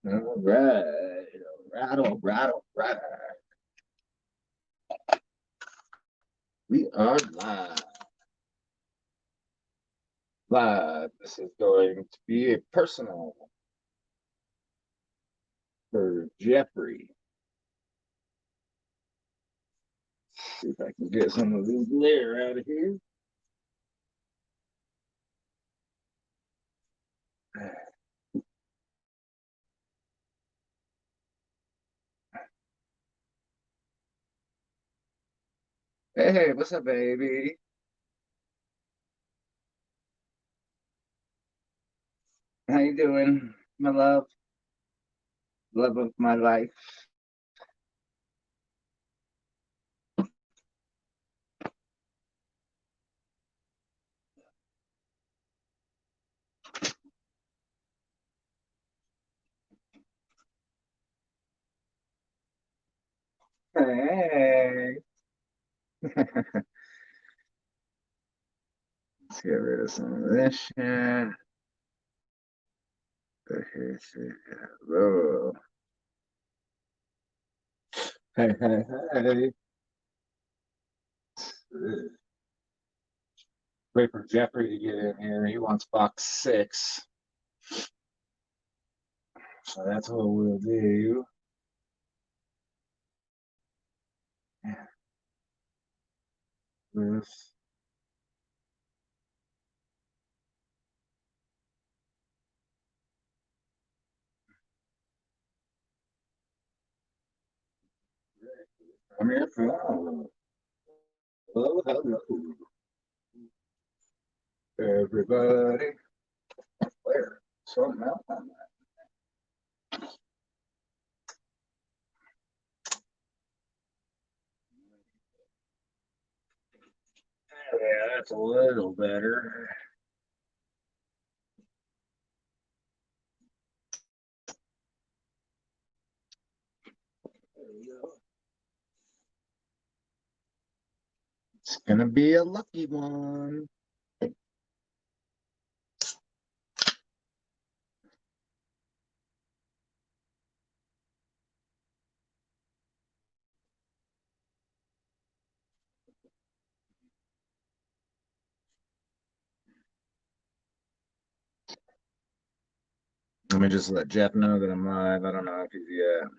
All right, all right, all right. We are live. Live. This is going to be a personal for Jeffrey. See if I can get some of this glare out of here. Hey, what's up, baby? How you doing, my love? Love of my life. Hey. Let's get rid of some of this shit. Hello. Hey, hey, hey. Wait for Jeffrey to get in here. He wants box 6. So that's what we'll do. This. I'm here for hello, hello, everybody. Where? Something else on that. Yeah, that's a little better. There we go. It's gonna be a lucky one. Let me just let Jeff know that I'm live. I don't know if he's got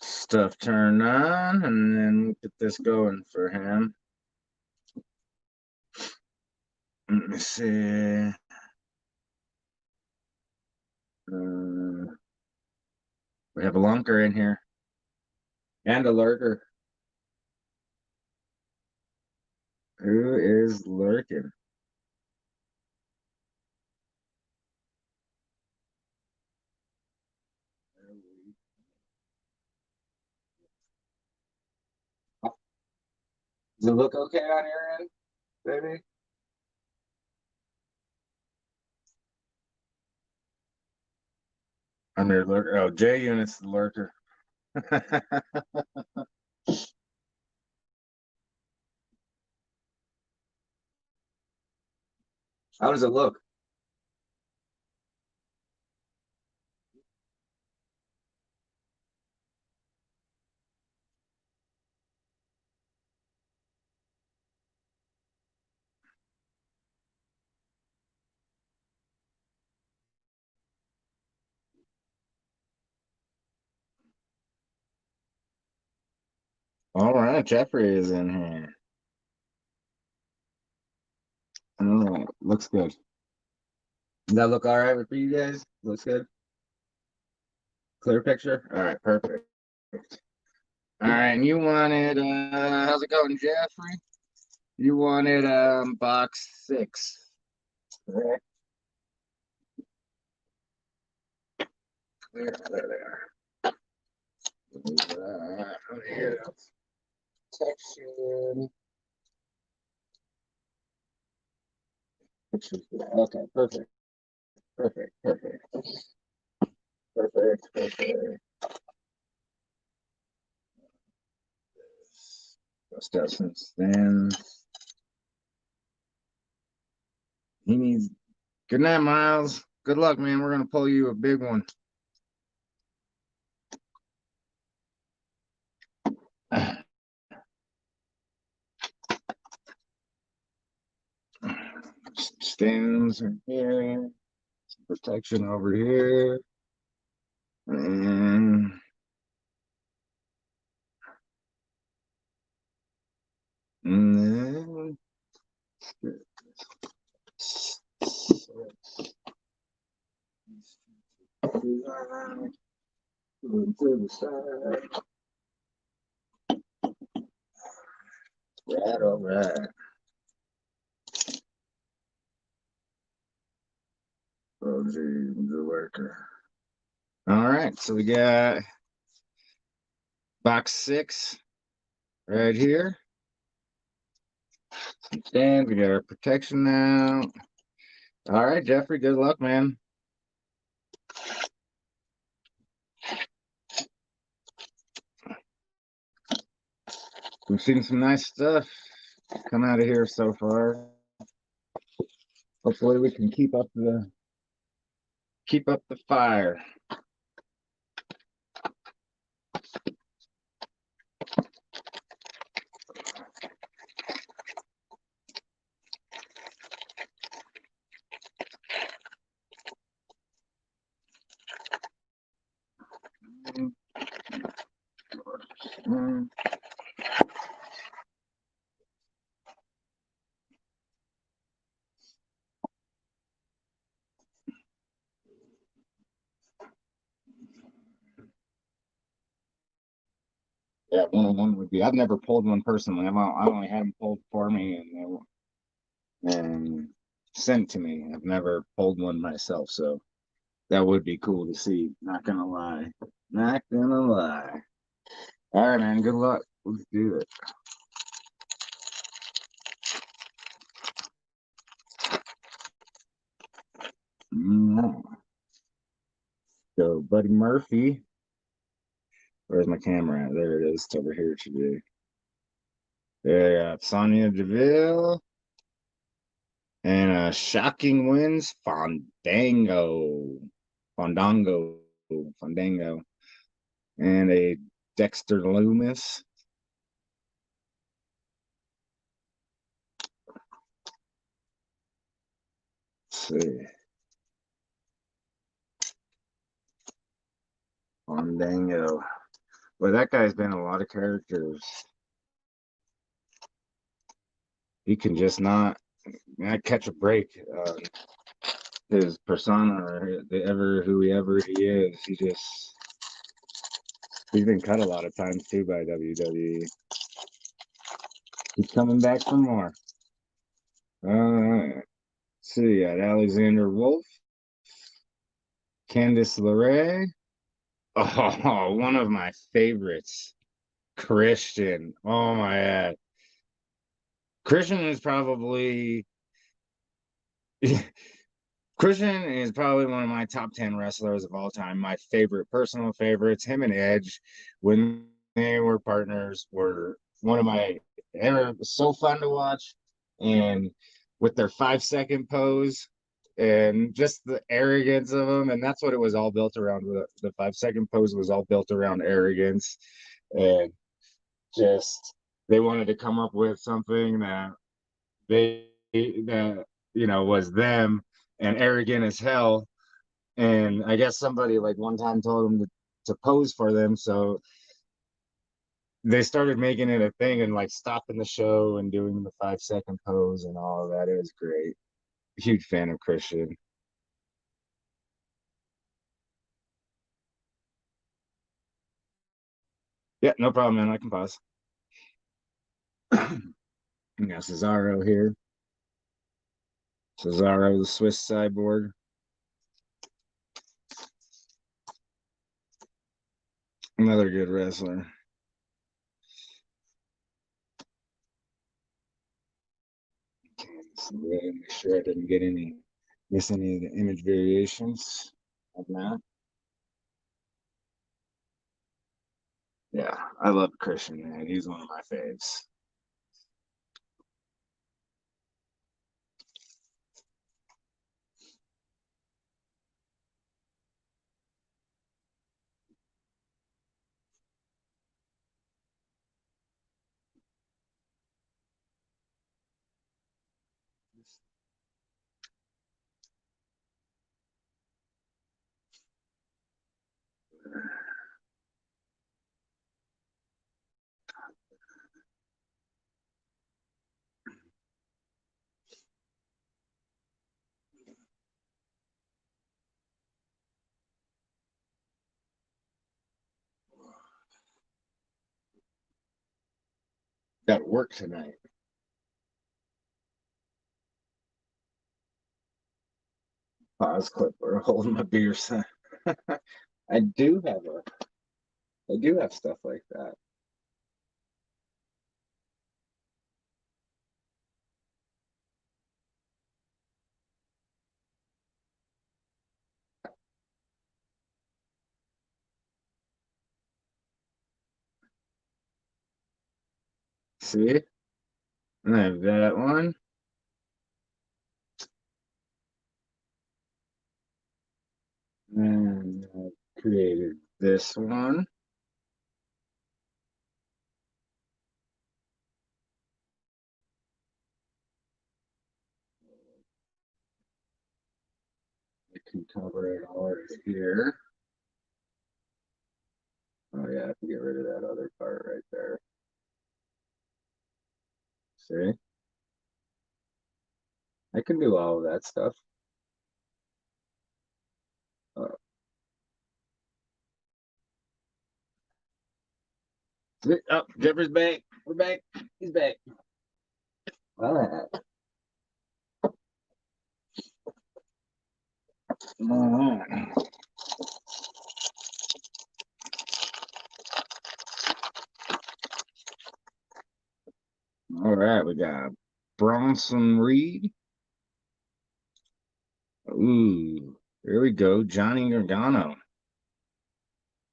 stuff turned on, and then get this going for him. Let me see. We have a lunker in here and a lurker. Who is lurking? Does it look okay on your end, baby? Under lurker. Oh, J Unit's the lurker. How does it look? All right, Jeffrey is in here. All right, looks good. Does that look all right for you guys? Looks good. Clear picture. All right, perfect. All right, and you wanted how's it going, Jeffrey? You wanted box 6. Correct. There. Here. Section. Okay, perfect. Perfect. Perfect. Perfect. Perfect. Just got some stands. He needs good night, Miles. Good luck, man. We're gonna pull you a big one. Stands in here. Some protection over here. And then to the side. Right, all right. Oh, gee, the worker. All right, so we got box 6 right here. Some stands. We got our protection now. All right, Jeffrey, good luck, man. We've seen some nice stuff come out of here so far. Hopefully we can keep up the fire. Yeah, 101 would be. I've never pulled one personally. I've only had them pulled for me and sent to me. I've never pulled one myself, so that would be cool to see. Not gonna lie. Not gonna lie. All right, man. Good luck. Let's do it. So, Buddy Murphy. Where's my camera at? There it is. It's over here today. Yeah, Sonya Deville. And Shocking Winds, Fandango. And a Dexter Loomis. Let's see. Fandango. Well, that guy's been a lot of characters. He can just not catch a break. His persona, or whoever he is, he's been cut a lot of times too by WWE. He's coming back for more. All right. See, got Alexander Wolf, Candice LeRae. Oh, one of my favorites, Christian. Oh my God. Christian is probably Christian is probably one of my top 10 wrestlers of all time. My favorite, personal favorites. Him and Edge, when they were partners, were one of my. They were so fun to watch, and with their 5-second pose, and just the arrogance of them, and that's what it was all built around. The 5-second pose was all built around arrogance, and just they wanted to come up with something they that was them and arrogant as hell. And I guess somebody like one time told them to pose for them, so they started making it a thing and like stopping the show and doing the 5-second pose and all of that. It was great. Huge fan of Christian. Yeah, no problem, man. I can pause. We got Cesaro here. Cesaro, the Swiss cyborg. Another good wrestler. So make sure I didn't miss any of the image variations of that. Yeah, I love Christian, man. He's one of my faves. Got work tonight. Pause clip or holding my beer. I do have a I do have stuff like that. See? I have that one. And I created this one. I can cover it all right here. Oh yeah, I have to get rid of that other part right there. See? I can do all of that stuff. Uh, oh, Jeffrey's back. We're back. He's back. All right. All right. All right, we got Bronson Reed. Ooh, here we go. Johnny Gargano.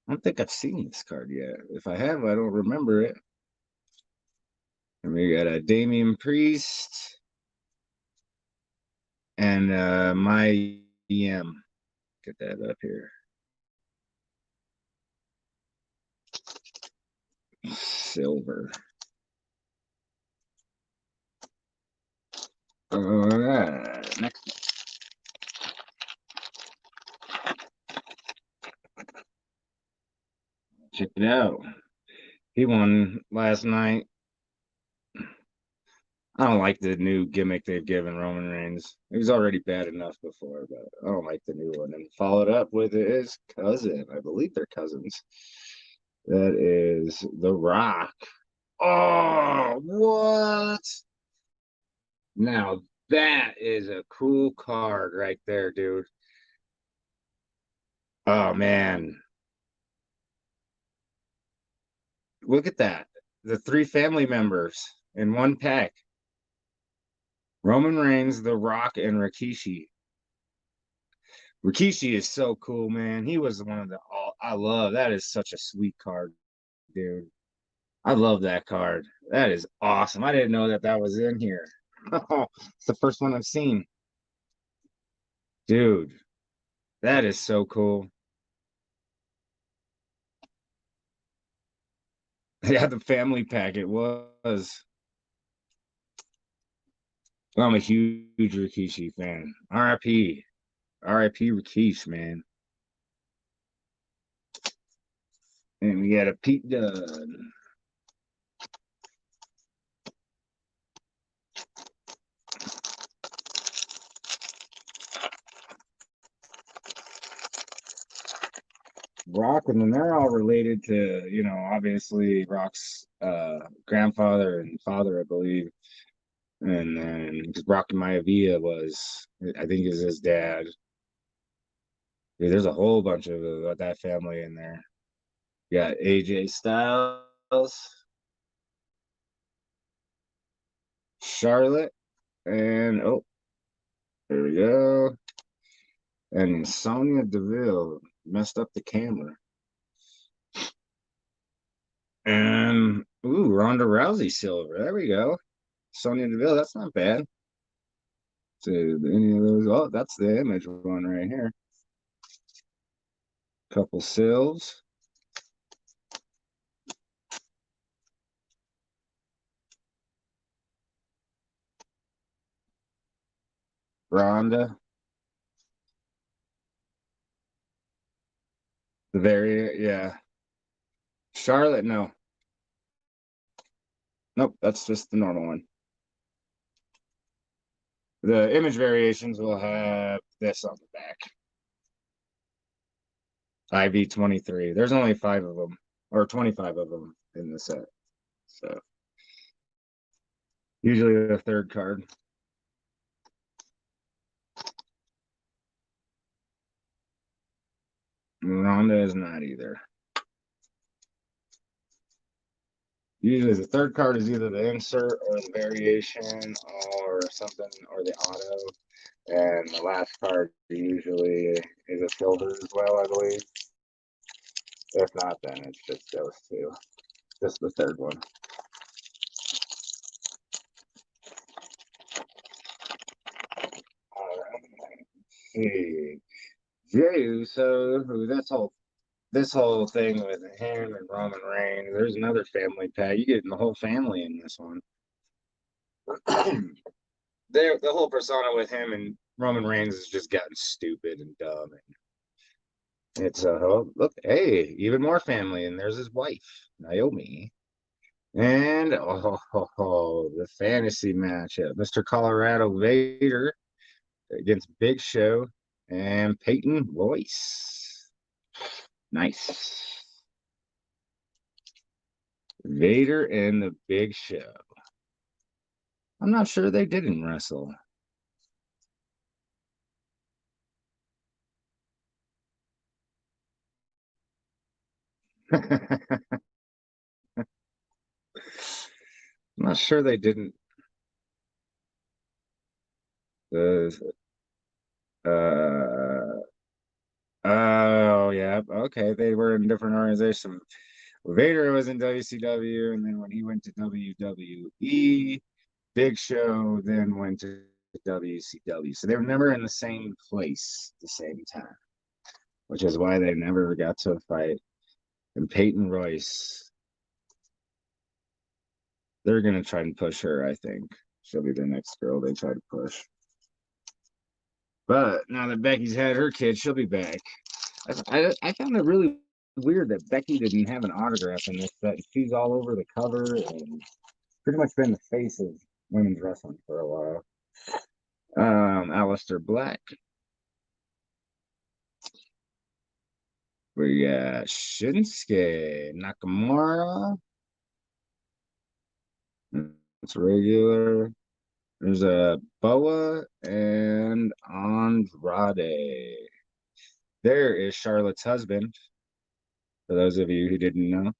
I don't think I've seen this card yet. If I have, I don't remember it. And we got a Damian Priest and my EM. Get that up here. Silver. All right, next. Check it out. He won last night. I don't like the new gimmick they've given Roman Reigns. He was already bad enough before, but I don't like the new one. And followed up with his cousin. I believe they're cousins. That is The Rock. Oh, what? Now that is a cool card right there, dude. Oh man. Look at that. The three family members in one pack. Roman Reigns, The Rock, and Rikishi. Rikishi is so cool, man. He was one of the all I love. That is such a sweet card, dude. I love that card. That is awesome. I didn't know that that was in here. Oh, it's the first one I've seen. Dude, that is so cool. Yeah, the family pack it was. I'm a huge Rikishi fan. RIP. RIP Rikishi, man. And we got a Pete Dunne. Rock, and then they're all related to, obviously Rock's grandfather and father, I believe. And then because Rock Maivia was, I think, is his dad. Dude, there's a whole bunch of that family in there. You got AJ Styles, Charlotte, and oh, there we go. And Sonya Deville messed up the camera. And ooh, Ronda Rousey silver. There we go. Sonya Deville, that's not bad. So any of those, oh, that's the image one right here. Couple sills. Ronda. Yeah. Charlotte, no. Nope, that's just the normal one. The image variations will have this on the back. IV-23. There's only 5 of them, or 25 of them in the set. So usually the third card. Ronda is not either. Usually the third card is either the insert or the variation or something, or the auto. And the last card usually is a silver as well, I believe. If not, then it's just those two. Just the third one. All right. See. Jey Uso, who this whole thing with him and Roman Reigns. There's another family pack. You get the whole family in this one. The whole persona with him and Roman Reigns has just gotten stupid and dumb. And it's oh, look, hey, even more family, and there's his wife, Naomi. And the fantasy matchup. Mr. Colorado Vader against Big Show and Peyton Royce. Nice. Vader and the Big Show. I'm not sure they didn't wrestle. I'm not sure they didn't. Uh, oh yeah, okay. They were in different organizations. Vader was in WCW, and then when he went to WWE, Big Show then went to WCW. So they were never in the same place at the same time, which is why they never got to a fight. And Peyton Royce, they're gonna try and push her, I think. She'll be the next girl they try to push. But now that Becky's had her kid, she'll be back. I found it really weird that Becky didn't have an autograph in this set. She's all over the cover and pretty much been the face of women's wrestling for a while. Aleister Black. We got Shinsuke Nakamura. It's regular. There's a Boa and Andrade. There is Charlotte's husband. For those of you who didn't know,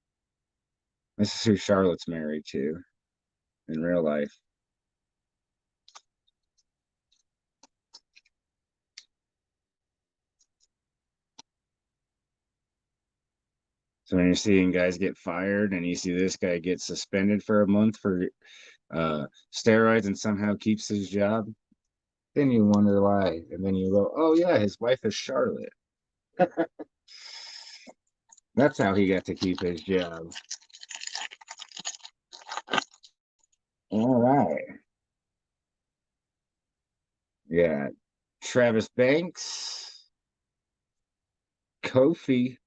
this is who Charlotte's married to in real life. So when you're seeing guys get fired and you see this guy get suspended for a month for steroids and somehow keeps his job, then you wonder why. And then you go, oh yeah, his wife is Charlotte. That's how he got to keep his job. All right. Yeah. Travis Banks, Kofi,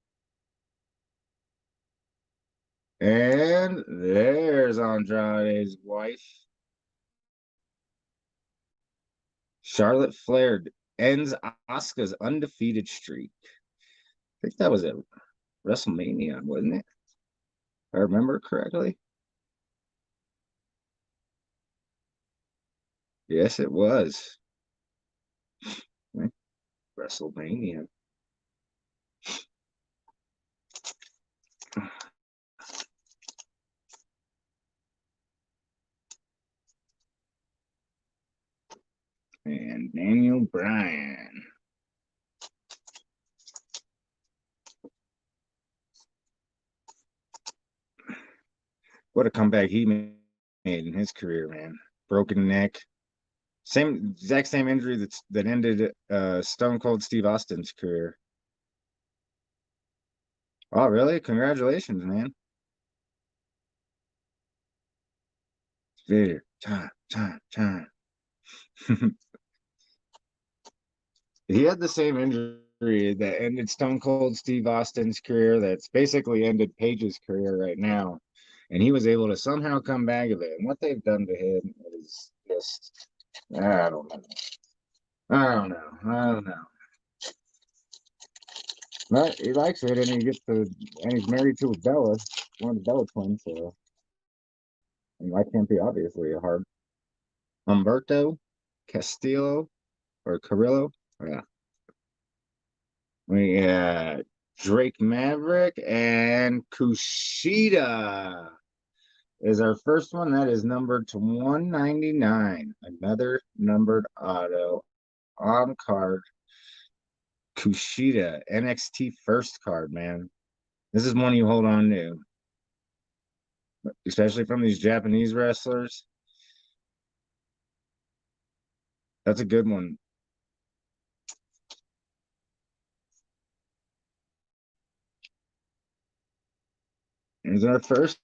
and there's Andrade's wife. Charlotte Flair ends Asuka's undefeated streak. I think that was at WrestleMania, wasn't it? If I remember correctly. Yes, it was. WrestleMania. And Daniel Bryan. What a comeback he made in his career, man. Broken neck. Exact same injury that ended Stone Cold Steve Austin's career. Oh, really? Congratulations, man. Vader. Time. He had the same injury that ended Stone Cold Steve Austin's career, that's basically ended Paige's career right now. And he was able to somehow come back of it. And what they've done to him is just, I don't know. I don't know. I don't know. But he likes it, and and he's married to a Bella, one of the Bella twins. So, and life can't be obviously a hard. Humberto Castillo or Carrillo. Yeah. We got Drake Maverick and Kushida is our first one. That is numbered to 199. Another numbered auto on card. Kushida, NXT first card, man. This is one you hold on to, especially from these Japanese wrestlers. That's a good one. Here's our first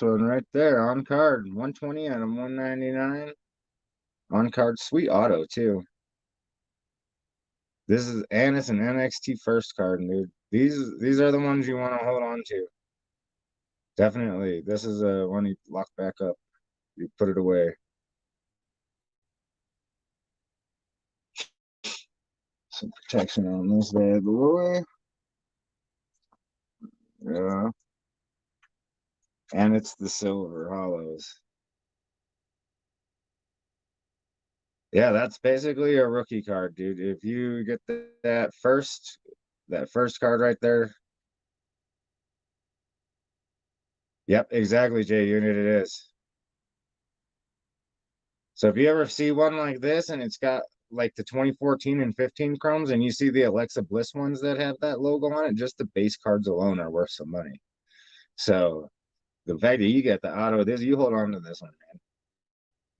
one right there on card. 120 out of 199. On card, sweet auto, too. This is and it's an NXT first card, dude. These are the ones you want to hold on to. Definitely. This is a one you lock back up. You put it away. Some protection on this bad boy. Yeah. And it's the silver hollows. Yeah, that's basically a rookie card, dude. If you get that first card right there. Yep, exactly, J Unit it is. So if you ever see one like this and it's got like the 2014 and 15 chromes and you see the Alexa Bliss ones that have that logo on it, just the base cards alone are worth some money. So the fact that you get the auto of this, you hold on to this one, man.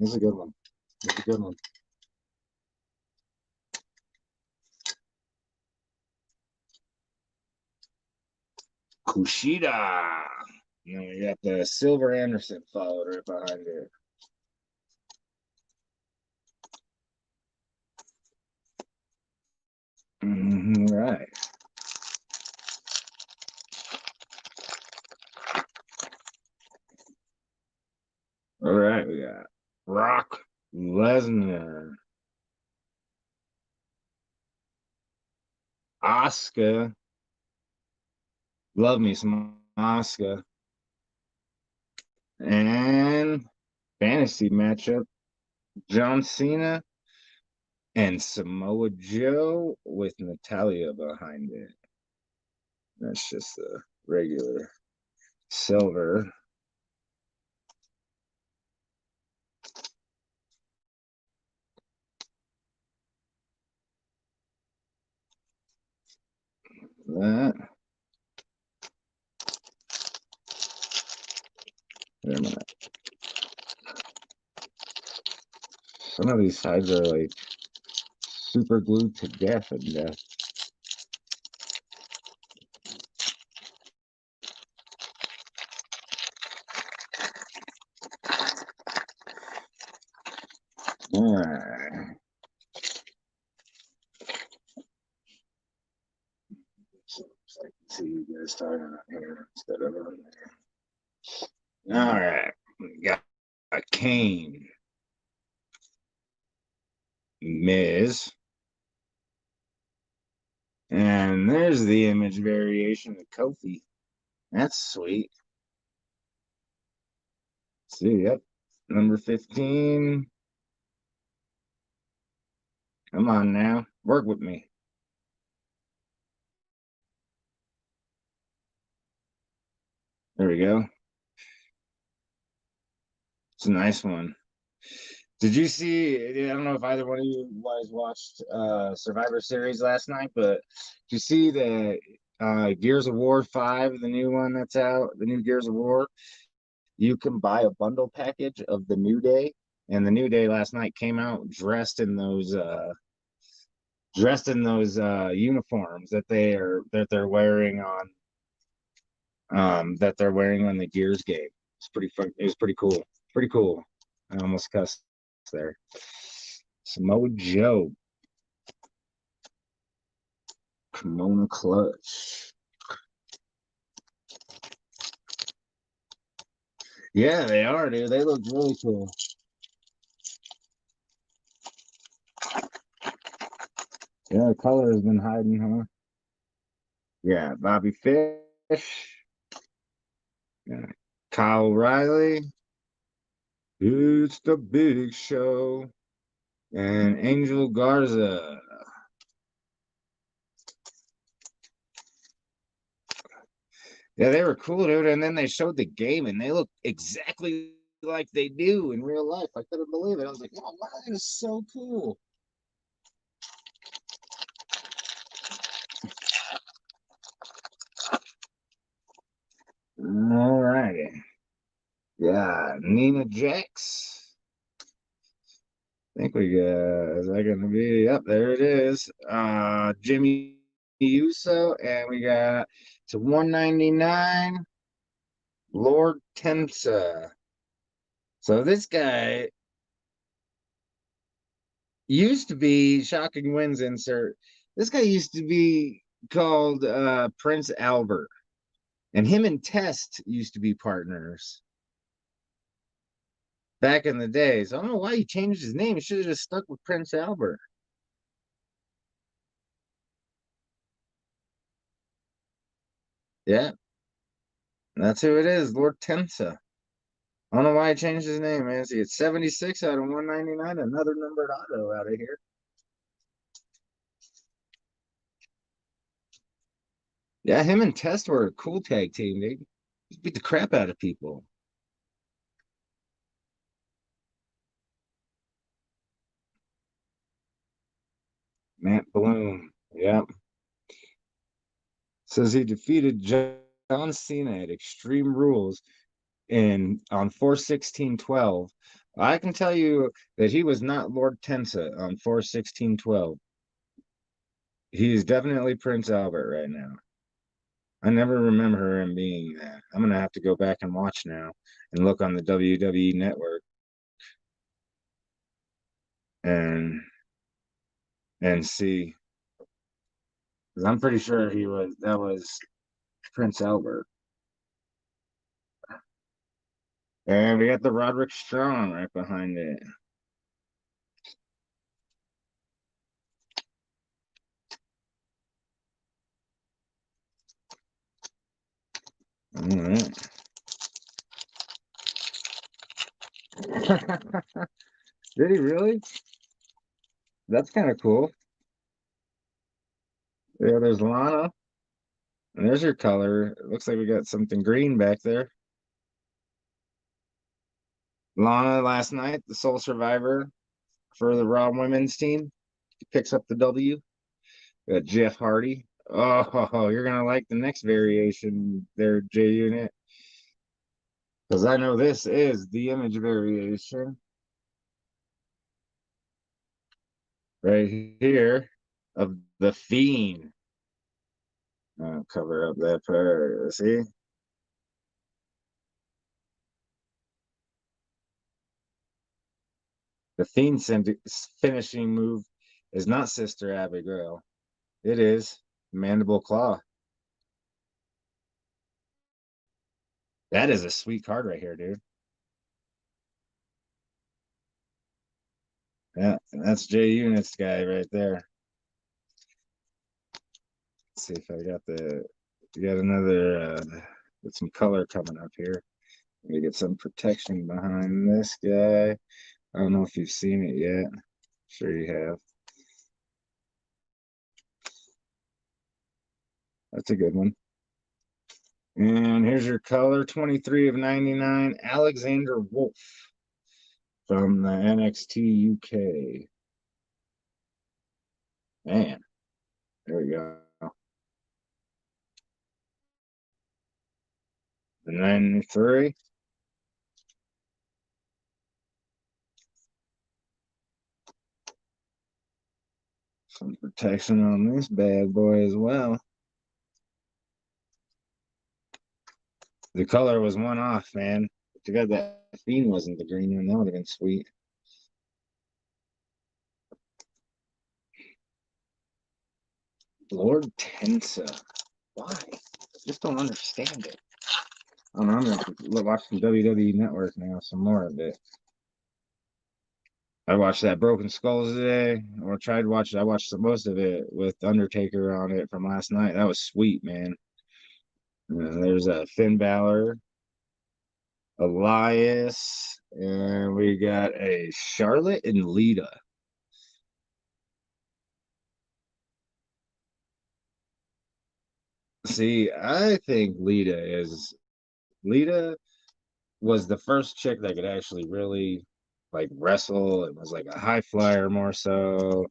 This is a good one. This is a good one. Kushida. You know, you got the Silver Anderson followed right behind it. Right. All right, we got Brock Lesnar, Asuka. Love me some Asuka. And fantasy matchup, John Cena and Samoa Joe with Natalia behind it. That's just a regular silver. That. Wait a minute. Some of these sides are like super glued to death and death. All right. So I can see you guys starting on here instead of on there. All right. We got Kane, Miz, and there's the image variation of Kofi. That's sweet. Let's see, yep. Number 15. Come on now. Work with me. There we go. It's a nice one. Did you see? I don't know if either one of you guys watched Survivor Series last night, but did you see the Gears of War 5, the new one that's out, the new Gears of War? You can buy a bundle package of the New Day, and the New Day last night came out dressed in those uniforms that they're wearing on the Gears game. It's pretty fun. It was pretty cool. Pretty cool. I almost cussed there. Samoa Joe. Kimono clutch. Yeah, they are, dude. They look really cool. Yeah, the color has been hiding, huh? Yeah, Bobby Fish. Yeah. Kyle O'Reilly. It's the big show. And Angel Garza. Yeah, they were cool, dude. And then they showed the game, and they look exactly like they do in real life. I couldn't believe it. I was like, oh, wow, that is so cool. All righty. Yeah, Nina Jax. I think we got, is that going to be, yep, there it is. Jimmy Uso, and we got to 199, Lord Temsa. So this guy used to be Shocking Wins insert. This guy used to be called Prince Albert, and him and Test used to be partners back in the days. I don't know why he changed his name. He should have just stuck with Prince Albert. Yeah, that's who it is, Lord Temsa. I don't know why he changed his name, man. See, it's 76 out of 199. Another numbered auto out of here. Yeah, him and Test were a cool tag team. They beat the crap out of people. Matt Bloom. Yep. Says he defeated John Cena at Extreme Rules in on 4/16/12. I can tell you that he was not Lord Tensa on 4/16/12. He is definitely Prince Albert right now. I never remember him being that. I'm gonna have to go back and watch now and look on the WWE network and see. Because I'm pretty sure that was Prince Albert. And we got the Roderick Strong right behind it. All right. Did he really? That's kind of cool. Yeah, there's Lana. And there's your color. It looks like we got something green back there. Lana last night, the sole survivor for the Raw women's team. He picks up the W. We got Jeff Hardy. Oh, you're gonna like the next variation there, J Unit. Because I know this is the image variation right here of the Fiend. I'll cover up that part. See? The Fiend's finishing move is not Sister Abigail. It is Mandible Claw. That is a sweet card right here, dude. Yeah, that's J Unit's guy right there. Let's see if I got another with some color coming up here. We get some protection behind this guy. I don't know if you've seen it yet. Sure you have. That's a good one. And here's your color, 23 of 99, Alexander Wolf from the NXT UK. Man, there we go. The 93. Some protection on this bad boy as well. The color was one off, man. Too bad that Fiend wasn't the green one. That would have been sweet. Lord Tensa. Why? I just don't understand it. I don't know, I'm gonna watch some WWE Network now, some more of it. I watched that Broken Skulls today, or tried to watch it. I watched most of it with Undertaker on it from last night. That was sweet, man. There's a Finn Balor, Elias, and we got a Charlotte and Lita. See, I think Lita was the first chick that could actually really like wrestle. It was like a high flyer more so.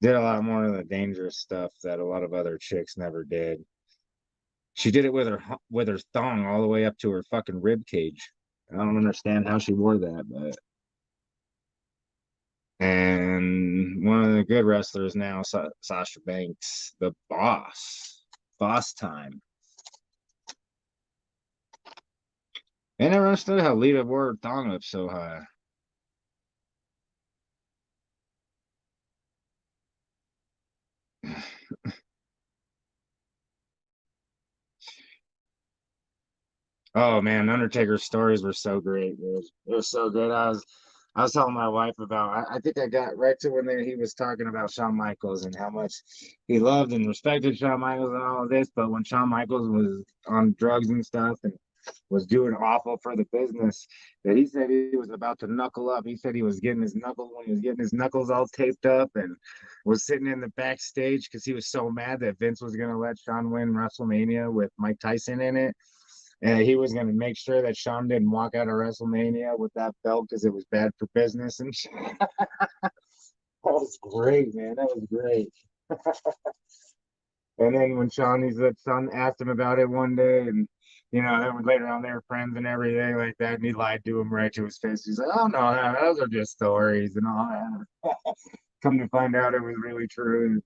Did a lot more of the dangerous stuff that a lot of other chicks never did. She did it with her thong all the way up to her fucking rib cage. I don't understand how she wore that, but and one of the good wrestlers now, Sasha Banks, the boss time. I never understood how Lita wore her thong up so high. Oh man, Undertaker's stories were so great, dude. It was so good. I was telling my wife about. I think I got right to when he was talking about Shawn Michaels and how much he loved and respected Shawn Michaels and all of this. But when Shawn Michaels was on drugs and stuff and was doing awful for the business, that he said he was about to knuckle up. He said he was getting his knuckles when he was getting his knuckles all taped up and was sitting in the backstage because he was so mad that Vince was going to let Shawn win WrestleMania with Mike Tyson in it. And he was going to make sure that Shawn didn't walk out of WrestleMania with that belt because it was bad for business. And that was great, man. That was great. And then when Shawn asked him about it one day, and later on they were friends and everything like that, and he lied to him right to his face. He's like, "Oh no, those are just stories and all that." Come to find out, it was really true.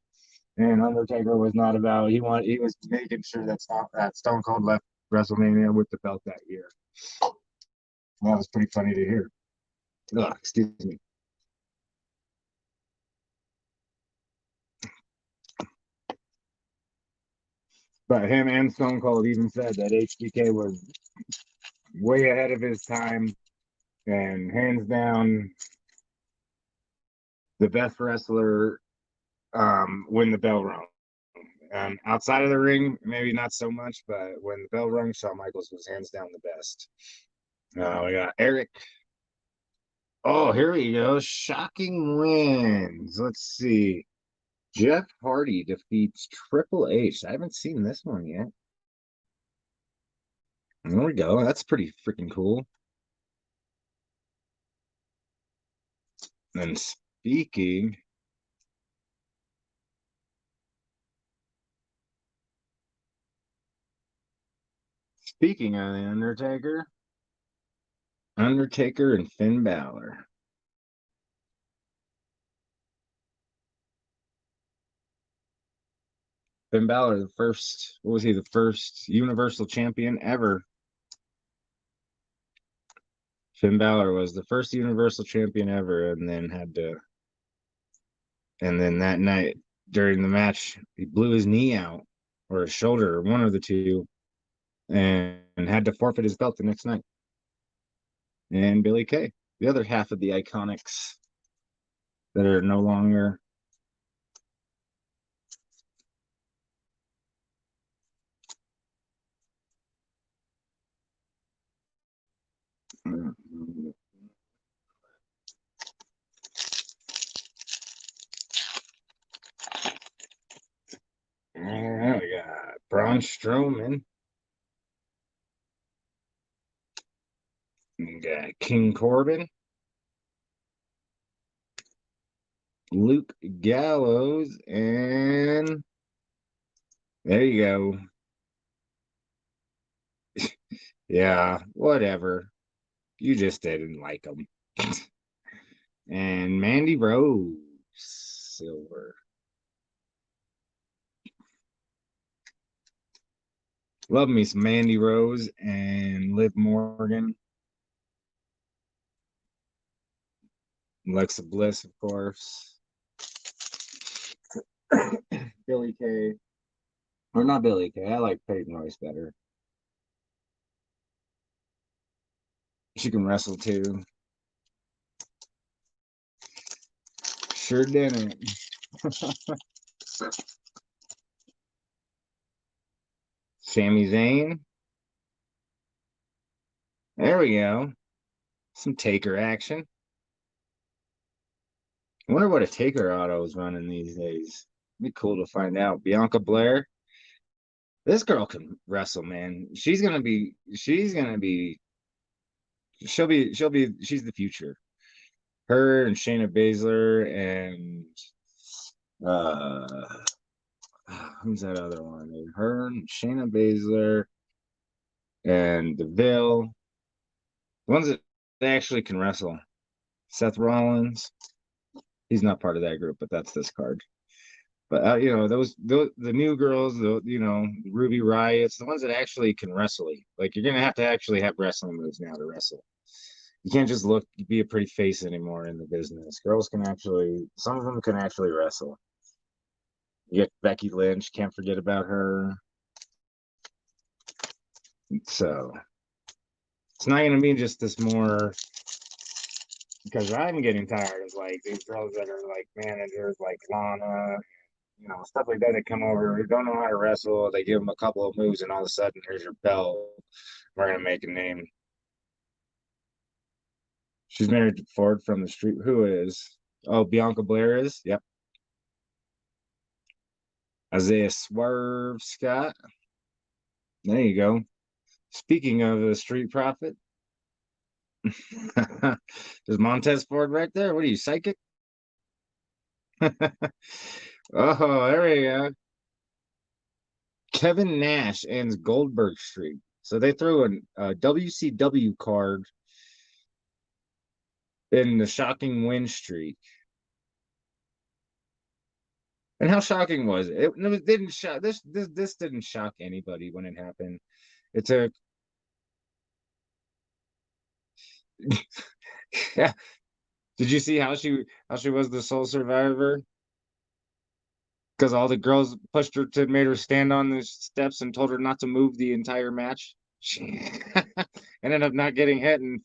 And Undertaker was not about. He was making sure that Stone Cold left WrestleMania with the belt that year. That was pretty funny to hear. Ugh, excuse me. But him and Stone Cold even said that HBK was way ahead of his time and hands down the best wrestler when the bell rung. Outside of the ring, maybe not so much, but when the bell rung, Shawn Michaels was hands down the best. We got Eric. Oh, here we go. Shocking wins. Let's see. Jeff Hardy defeats Triple H. I haven't seen this one yet. There we go. That's pretty freaking cool. And speaking of the Undertaker and Finn Balor. Finn Balor, what was he, the first Universal Champion ever? Finn Balor was the first Universal Champion ever, and then that night during the match, he blew his knee out or his shoulder, or one of the two, and had to forfeit his belt the next night. And Billy Kay, the other half of the Iconics that are no longer. And we got Braun Strowman. We got King Corbin. Luke Gallows. And there you go. Yeah, whatever. You just didn't like him. And Mandy Rose. Silver. Love me some Mandy Rose and Liv Morgan. Alexa Bliss, of course. Billy Kay. Or not Billy Kay. I like Peyton Royce better. She can wrestle too. Sure didn't. Sami Zayn. There we go. Some Taker action. I wonder what a Taker auto is running these days. It'd be cool to find out. Bianca Blair. This girl can wrestle, man. She's the future. Her and Shayna Baszler and uh who's that other one? Her and Shayna Baszler and DeVille. The ones that they actually can wrestle. Seth Rollins. He's not part of that group, but that's this card. But those the new girls, Ruby Riots, the ones that actually can wrestle. Like you're gonna have to actually have wrestling moves now to wrestle. You can't just be a pretty face anymore in the business. Girls can actually, some of them can actually wrestle. You get Becky Lynch, can't forget about her. So it's not gonna be just this more, because I'm getting tired of like these girls that are like managers, like Lana, stuff like that come over who don't know how to wrestle. They give them a couple of moves, and all of a sudden, here's your belt. We're gonna make a name. She's married to Ford from the street. Who is? Oh, Bianca Blair is. Yep. Isaiah Swerve Scott. There you go. Speaking of the Street Profit, there's Montez Ford right there. What are you, psychic? Oh, there we go. Kevin Nash ends Goldberg streak. So they threw a WCW card in the shocking win streak. And how shocking was it? It didn't shock this didn't shock anybody when it happened. It took yeah. Did you see how she was the sole survivor? Because all the girls pushed her to made her stand on the steps and told her not to move the entire match. She ended up not getting hit and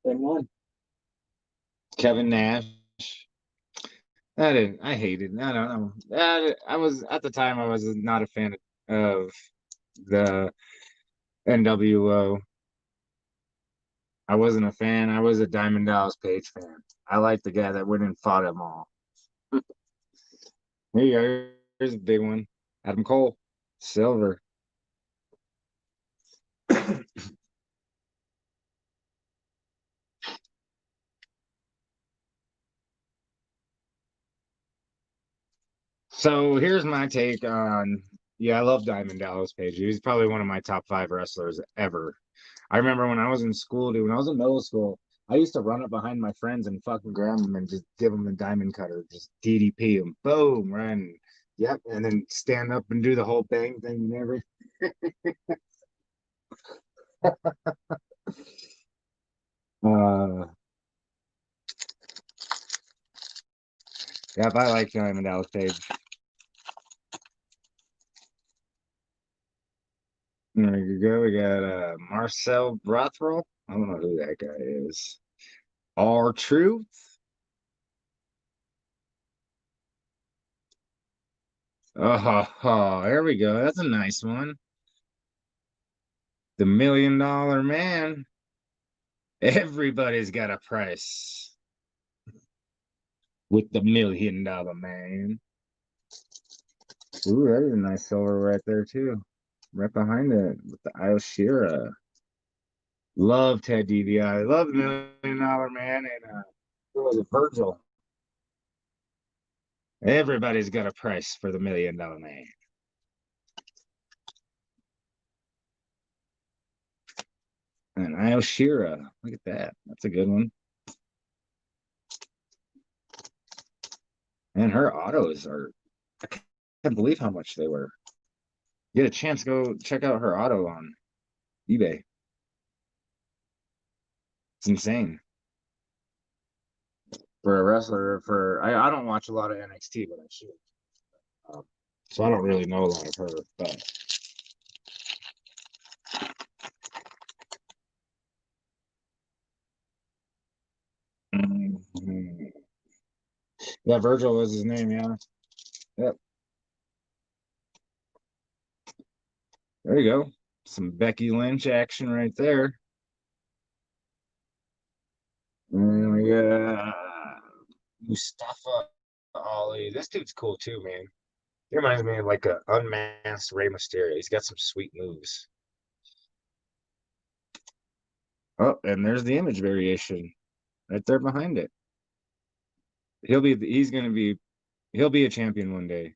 won. Kevin Nash. I hated. I don't know. I was at the time. I was not a fan of the NWO. I wasn't a fan. I was a Diamond Dallas Page fan. I liked the guy that went and fought them all. Here you go. Here's a big one. Adam Cole, silver. So here's my take on. Yeah, I love Diamond Dallas Page. He's probably one of my top 5 wrestlers ever. I remember when I was in school, dude. When I was in middle school, I used to run up behind my friends and fucking grab them and just give them a diamond cutter, just DDP them, boom, run, yep, and then stand up and do the whole bang thing and everything. Uh, yep, I like Diamond Dallas Page. There you go. We got Marcel Brothwell. I don't know who that guy is. R-Truth. Oh, there we go. That's a nice one. The $1 Million Man. Everybody's got a price with the $1 Million Man. Ooh, that is a nice silver right there too. Right behind it with the Ioshira. Love Ted DVI. Love the $1 Million Man and who was it? Virgil. Everybody's got a price for the $1 Million Man. And Ioshira. Look at that. That's a good one. And her autos are, I can't believe how much they were. Get a chance, go check out her auto on eBay. It's insane. For a wrestler, I don't watch a lot of NXT, but I should. so I don't really know a lot of her, but Mhm. Yeah, Virgil was his name. Yeah, yep. There you go. Some Becky Lynch action right there. And we got Mustafa Ali. This dude's cool too, man. He reminds me of like a unmasked Rey Mysterio. He's got some sweet moves. Oh, and there's the image variation right there behind it. He'll be a champion one day.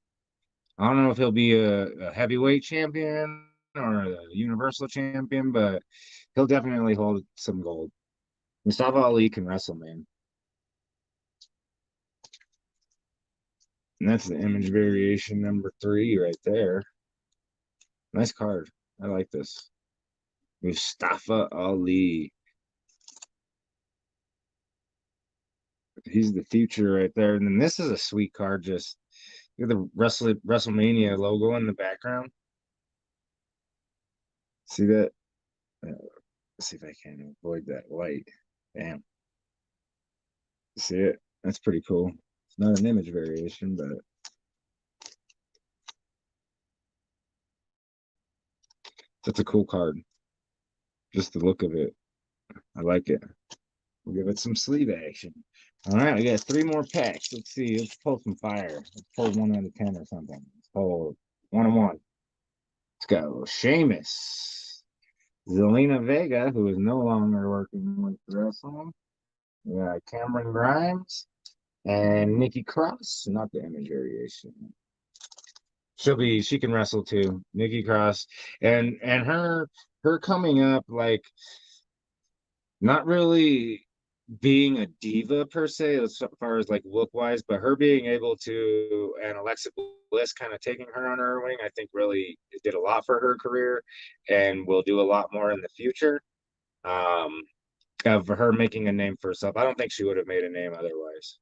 I don't know if he'll be a heavyweight champion or a universal champion, but he'll definitely hold some gold. Mustafa Ali can wrestle, man. And that's the image variation number 3 right there. Nice card. I like this. Mustafa Ali. He's the future right there. And then this is a sweet card. Just look at the WrestleMania logo in the background. See that? Let's see if I can avoid that light. Damn. See it? That's pretty cool. It's not an image variation, but that's a cool card. Just the look of it. I like it. We'll give it some sleeve action. All right, we got 3 more packs. Let's see. Let's pull some fire. Let's pull 1 out of 10 or something. Let's pull 1 and 1. Let's go. Sheamus. Zelina Vega, who is no longer working with wrestling. Yeah, Cameron Grimes and Nikki Cross. Not the image variation. She can wrestle too. Nikki Cross and her coming up like not really being a diva per se as far as like look wise, but her being able to and Alexa Bliss kind of taking her on her wing, I think really did a lot for her career and will do a lot more in the future. Um, of her making a name for herself. I don't think she would have made a name otherwise.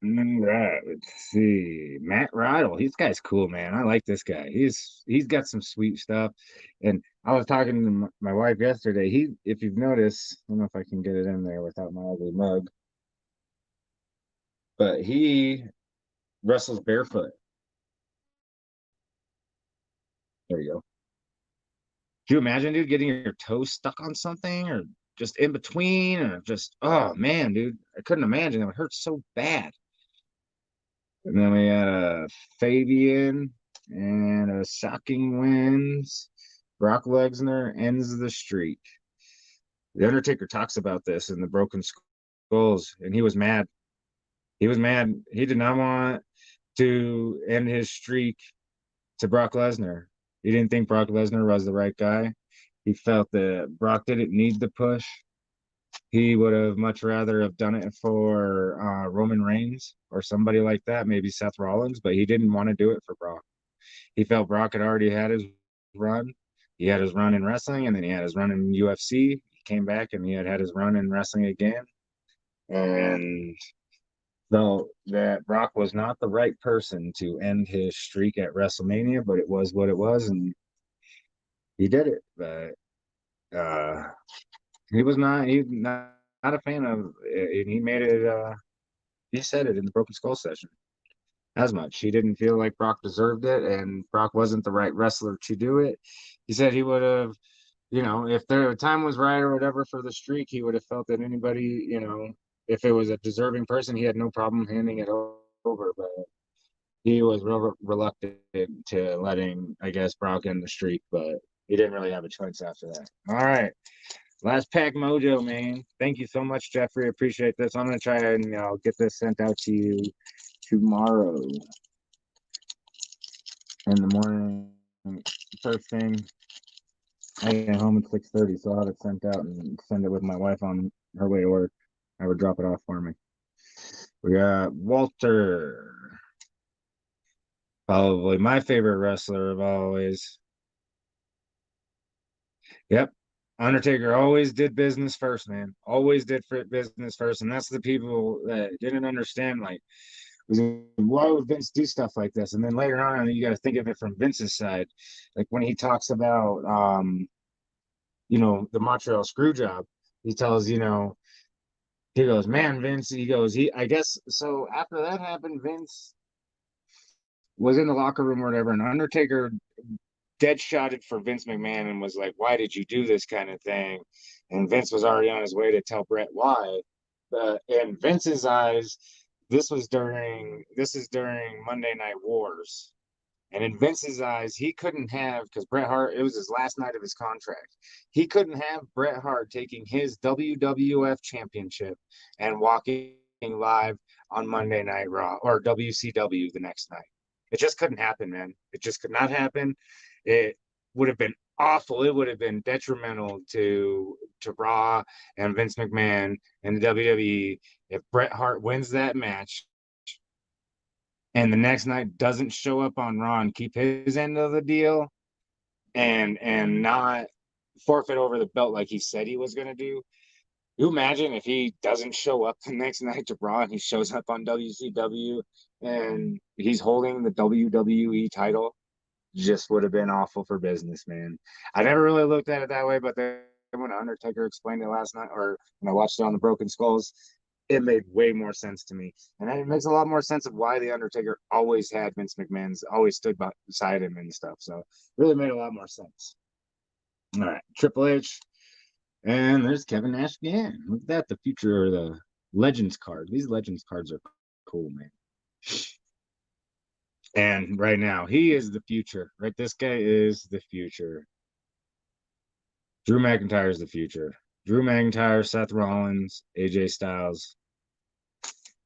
All right, let's see. Matt Riddle. This guy's cool, man. I like this guy. He's got some sweet stuff. And I was talking to my wife yesterday. If you've noticed, I don't know if I can get it in there without my ugly mug, but he wrestles barefoot. There you go. Do you imagine, dude, getting your toes stuck on something or just in between or just, oh man, dude, I couldn't imagine. It would hurt so bad. And then we had a Fabian and a Shocking Wins. Brock Lesnar ends the streak. The Undertaker talks about this in the Broken Skulls, and he was mad. He was mad. He did not want to end his streak to Brock Lesnar. He didn't think Brock Lesnar was the right guy. He felt that Brock didn't need the push. He would have much rather have done it for Roman Reigns or somebody like that, maybe Seth Rollins, but he didn't want to do it for Brock. He felt Brock had already had his run. He had his run in wrestling, and then he had his run in UFC. He came back and he had his run in wrestling again. And felt that Brock was not the right person to end his streak at WrestleMania, but it was what it was, and he did it. But he's not a fan of it, and he made it. He said it in the Broken Skull session as much. He didn't feel like Brock deserved it, and Brock wasn't the right wrestler to do it. He said he would have, if the time was right or whatever for the streak, he would have felt that anybody, if it was a deserving person, he had no problem handing it over. But he was real reluctant to letting, I guess, Brock end the streak, but he didn't really have a choice after that. All right. Last pack mojo, man. Thank you so much, Jeffrey. Appreciate this. I'm gonna try and get this sent out to you tomorrow in the morning. First thing, I get home at 6:30, so I'll have it sent out and send it with my wife on her way to work. I would drop it off for me. We got Walter, probably my favorite wrestler of always. Yep, Undertaker always did business first, man. Always did business first, and that's the people that didn't understand. Like, why would Vince do stuff like this? And then later on, you got to think of it from Vince's side, like when he talks about, the Montreal screw job. He tells, he goes, man, Vince. He goes, I guess so. After that happened, Vince was in the locker room or whatever, and Undertaker dead shotted for Vince McMahon and was like, why did you do this kind of thing? And Vince was already on his way to tell Bret why. But in Vince's eyes, this is during Monday Night Wars. And in Vince's eyes, he couldn't have, because Bret Hart, it was his last night of his contract. He couldn't have Bret Hart taking his WWF championship and walking live on Monday Night Raw or WCW the next night. It just couldn't happen, man. It just could not happen. It would have been awful. It would have been detrimental to Raw and Vince McMahon and the WWE if Bret Hart wins that match and the next night doesn't show up on Raw and keep his end of the deal and not forfeit over the belt like he said he was going to do. You imagine if he doesn't show up the next night to Raw and he shows up on WCW and he's holding the WWE title? Just would have been awful for business, man. I never really looked at it that way, but then when Undertaker explained it last night, or when I watched it on the Broken Skulls, it made way more sense to me. And it makes a lot more sense of why the Undertaker always had Vince McMahon's, always stood beside him and stuff. So it really made a lot more sense. All right, Triple H. And there's Kevin Nash again. Look at that, the future of the Legends card. These Legends cards are cool, man. And right now, he is the future. Right, this guy is the future. Drew McIntyre is the future. Drew McIntyre, Seth Rollins, AJ Styles.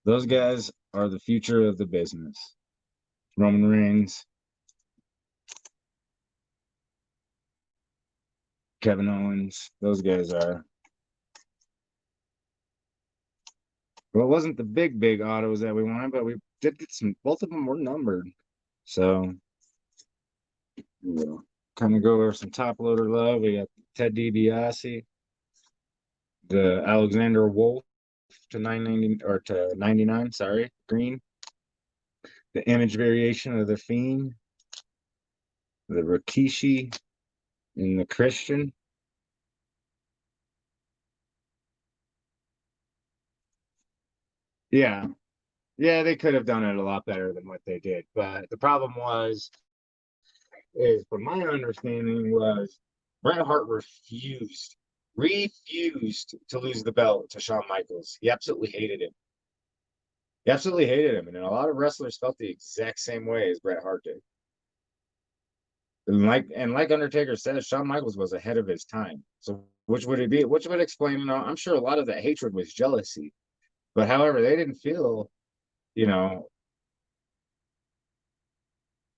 Those guys are the future of the business. Roman Reigns, Kevin Owens, those guys are. Well, it wasn't the big autos that we wanted, but we did get some. Both of them were numbered. So, kind of go over some top loader love. We got Ted DiBiase, the Alexander Wolf to 990 or to 99. Sorry, green. The image variation of the Fiend, the Rikishi, and the Christian. Yeah, yeah, they could have done it a lot better than what they did. But the problem is from my understanding was Bret Hart refused to lose the belt to Shawn Michaels. He absolutely hated him. He absolutely hated him. And a lot of wrestlers felt the exact same way as Bret Hart did. And like Undertaker says, Shawn Michaels was ahead of his time. So which would it be? Which would explain, I'm sure a lot of that hatred was jealousy. But however, they didn't feel, you know,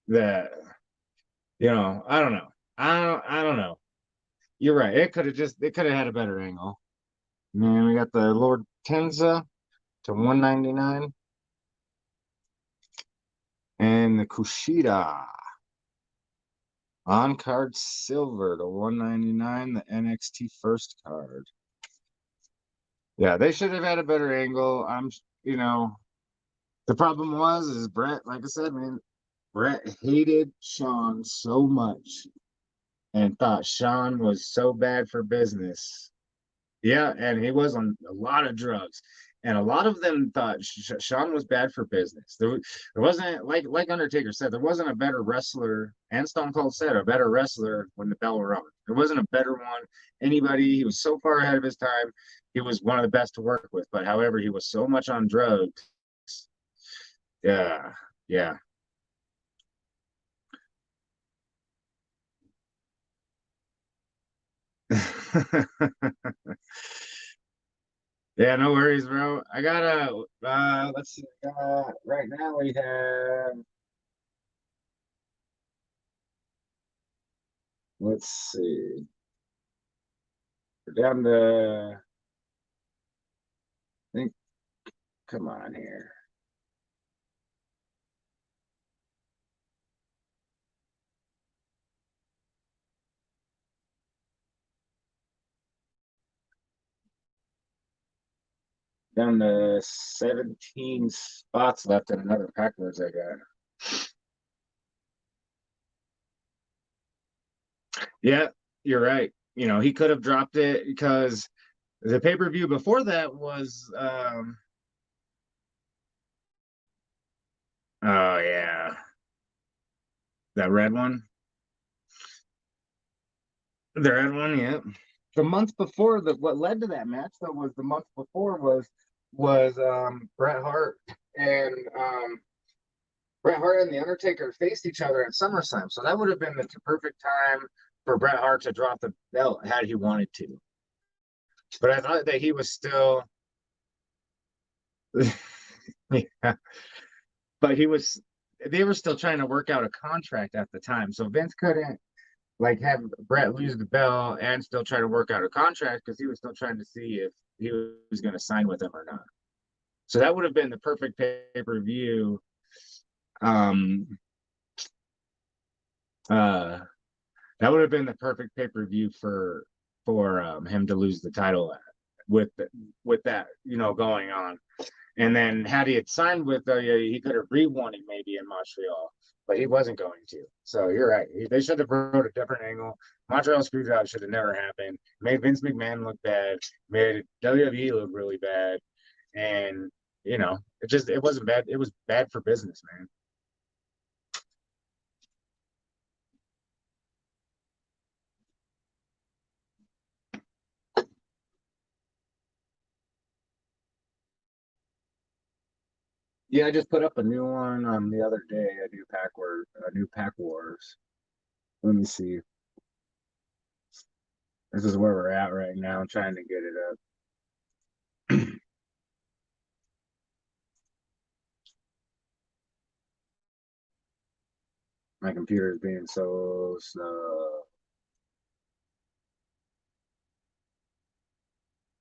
that, I don't know. I don't know. You're right. It could have had a better angle. Man, we got the Lord Tenza to 199 and the Kushida on card silver to 199, the NXT first card. Yeah, they should have had a better angle. The problem is Bret, like I said, man, Bret hated Shawn so much and thought Shawn was so bad for business. Yeah, and he was on a lot of drugs, and a lot of them thought Shawn was bad for business. There wasn't like Undertaker said, there wasn't a better wrestler, and Stone Cold said a better wrestler when the bell rung. There wasn't a better one. Anybody, he was so far ahead of his time. He was one of the best to work with, but however, he was so much on drugs. Yeah, yeah. Yeah, no worries, bro. I gotta let's see. Right now we have, let's see. We're down to, I think, come on here. Down to 17 spots left in another pack words I got. Yeah, you're right. You know, he could have dropped it because the pay-per-view before that was oh yeah. That red one. The red one, yeah. The month before what led to that match though was the month before was and um Bret Hart and The Undertaker faced each other at SummerSlam. So that would have been the perfect time for Bret Hart to drop the belt had he wanted to. But I thought that he was still yeah, but they were still trying to work out a contract at the time. So Vince couldn't like have Bret lose the belt and still try to work out a contract because he was still trying to see if he was going to sign with him or not. So that would have been the perfect pay-per-view. Um, uh, that would have been the perfect pay-per-view for him to lose the title with with that going on. And then had he had signed with he could have re-won it maybe in Montreal, but he wasn't going to. So you're right. They should have wrote a different angle. Montreal Screwjob should have never happened. Made Vince McMahon look bad. Made WWE look really bad. And it wasn't bad. It was bad for business, man. Yeah, I just put up a new one the other day. A new pack wars. Let me see. This is where we're at right now. I'm trying to get it up. My computer is being so slow.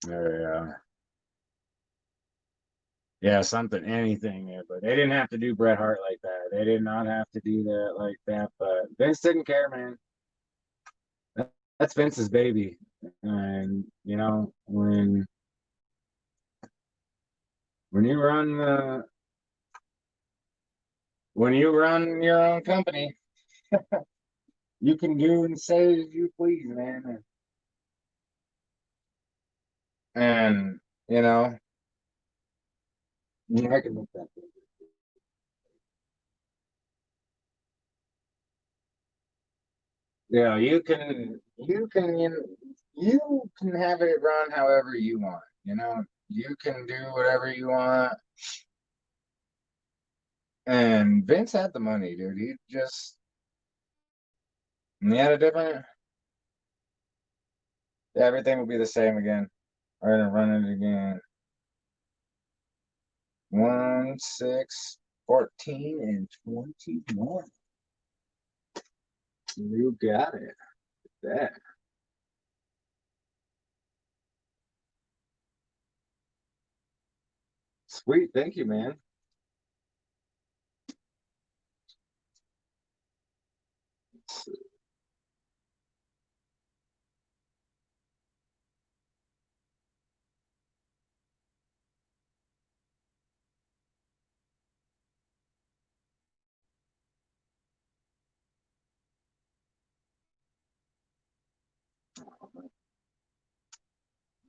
Yeah, yeah, something, anything. Yeah, but they didn't have to do Bret Hart like that. They did not have to do that like that. But Vince didn't care, man. That's Vince's baby. And when you run when you run your own company, you can do and say as you please, man. And you know, I can make that. Yeah, you can have it run however you want. You can do whatever you want. And Vince had the money, dude. He had a different. Everything will be the same again. All right, I'm running it again. 1, 6, 14, and 21. You got it. That sweet. Thank you, man.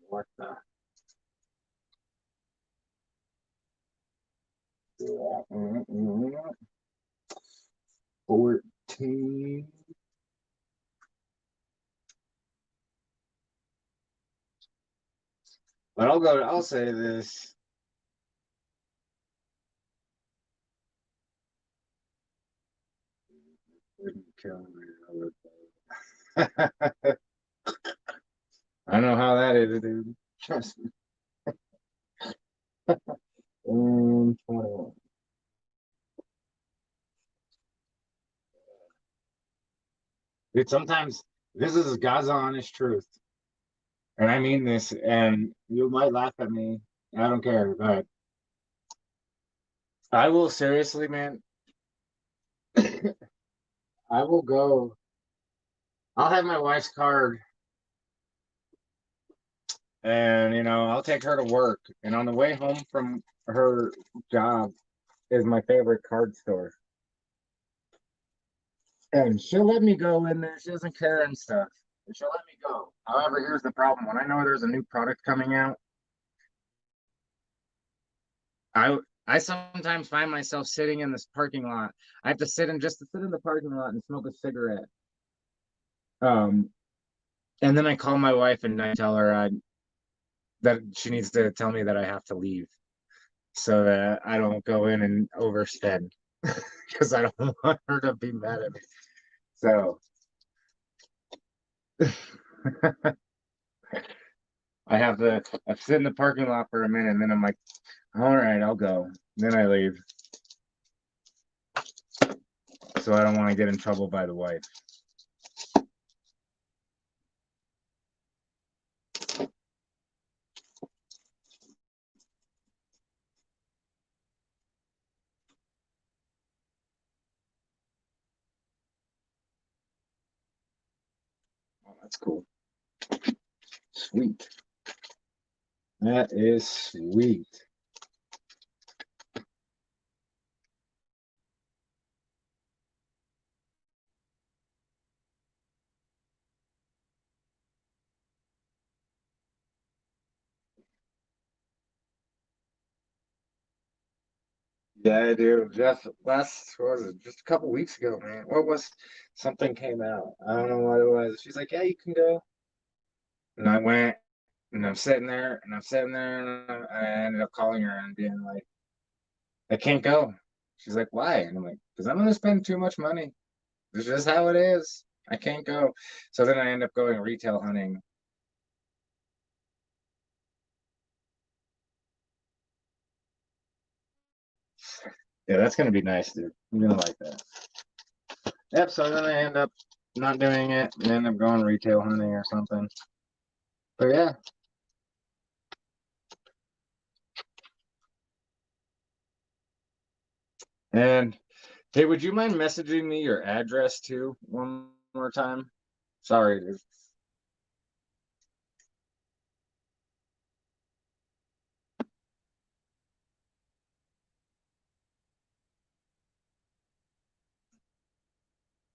What the? 14. But I'll say this. Wouldn't kill me. I know how that is, dude. Trust me. 21. Dude, sometimes this is God's honest truth. And I mean this, and you might laugh at me. I don't care, but I will seriously, man. I will go. I'll have my wife's card and I'll take her to work. And on the way home from her job is my favorite card store. And she'll let me go in there. She doesn't care and stuff. But she'll let me go. However, here's the problem. When I know there's a new product coming out, I I sometimes find myself sitting in this parking lot. I have to sit in just to sit in the parking lot and smoke a cigarette. Um, and then I call my wife and I tell her that she needs to tell me that I have to leave so that I don't go in and overspend because I don't want her to be mad at me. So I sit in the parking lot for a minute and then I'm like, all right, I'll go. Then I leave. So I don't want to get in trouble by the wife. Oh, that's cool. Sweet. That is sweet. Yeah, I do. Just what was it? Just a couple weeks ago, man. What was something came out? I don't know what it was. She's like, "Yeah, you can go." And I went, and I'm sitting there, and I'm sitting there, and I ended up calling her and being like, "I can't go." She's like, "Why?" And I'm like, "Because I'm gonna spend too much money. This is just how it is. I can't go." So then I end up going retail hunting. Yeah, that's gonna be nice, dude. I'm gonna like that. Yep. So then I end up not doing it, and end up going retail hunting or something. But yeah. And hey, would you mind messaging me your address too one more time? Sorry, dude.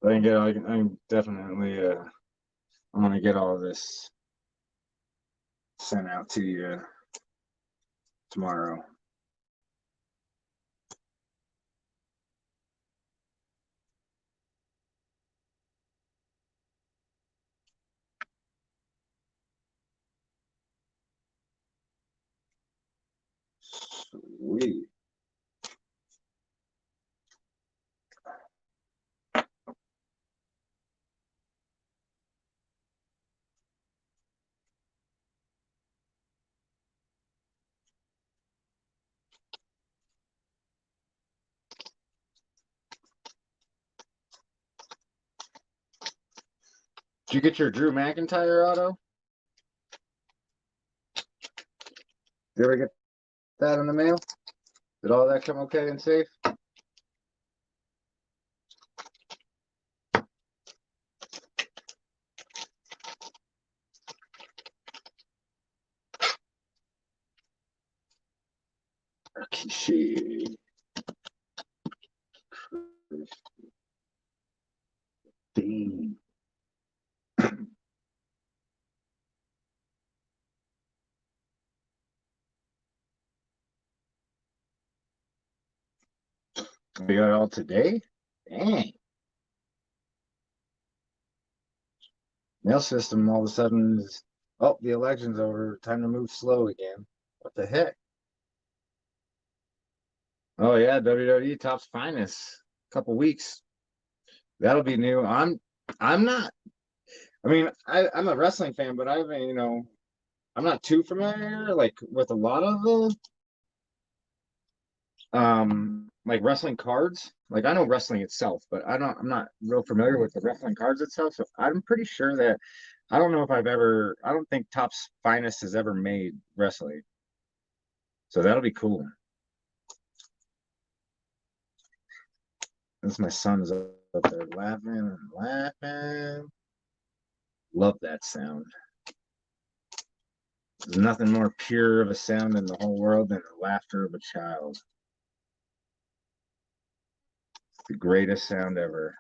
I'm definitely I'm gonna get all this sent out to you tomorrow. Sweet. Did you get your Drew McIntyre auto? Did you ever get that in the mail? Did all that come okay and safe? Rikishi. Christine. We got it all today? Dang. Mail system all of a sudden is, oh, the election's over. Time to move slow again. What the heck? Oh yeah, WWE Top's Finest. Couple weeks. That'll be new. I'm not. I mean, I'm a wrestling fan, but I mean, I'm not too familiar like with a lot of the like wrestling cards. Like I know wrestling itself, but I'm not real familiar with the wrestling cards itself. So I'm pretty sure that I don't know if I don't think Top's Finest has ever made wrestling. So that'll be cool. That's my son's up there laughing and laughing. Love that sound. There's nothing more pure of a sound in the whole world than the laughter of a child. It's the greatest sound ever.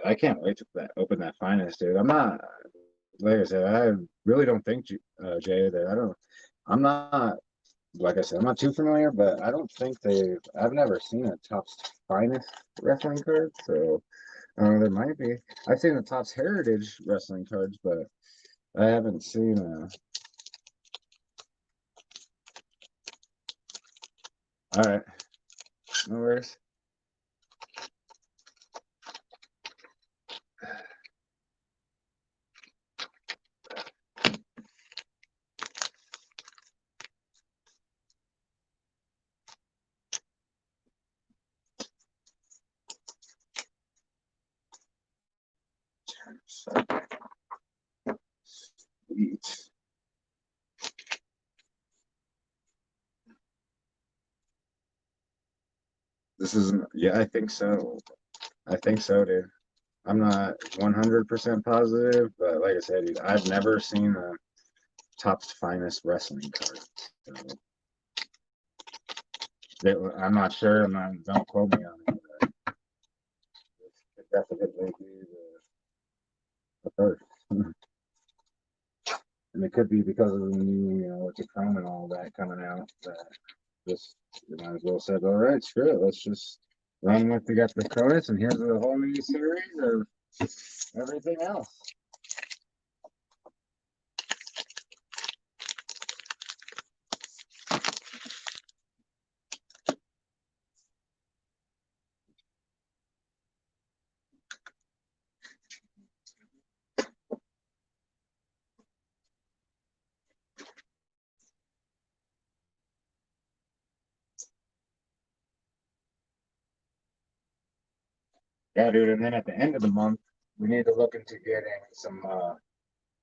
I can't wait to open that finest, dude. I'm not, like I said, I really don't think, Jay, that I'm not, like I said, I'm not too familiar, but I don't think I've never seen a Topps finest wrestling card. So, there might be. I've seen the Topps Heritage wrestling cards, but I haven't seen all right, no worries. Sweet. This isn't, yeah, I think so. I think so, dude. I'm not 100% positive, but like I said, dude, I've never seen a Topps finest wrestling card. So I'm not sure. Don't quote me on it. But it definitely be the first. And it could be because of the new, what's it Chrome and all that coming out. That just, you might as well said, all right, screw it. Let's just run with the Cronus, and here's a whole new series of everything else. Yeah, dude. And then at the end of the month, we need to look into getting some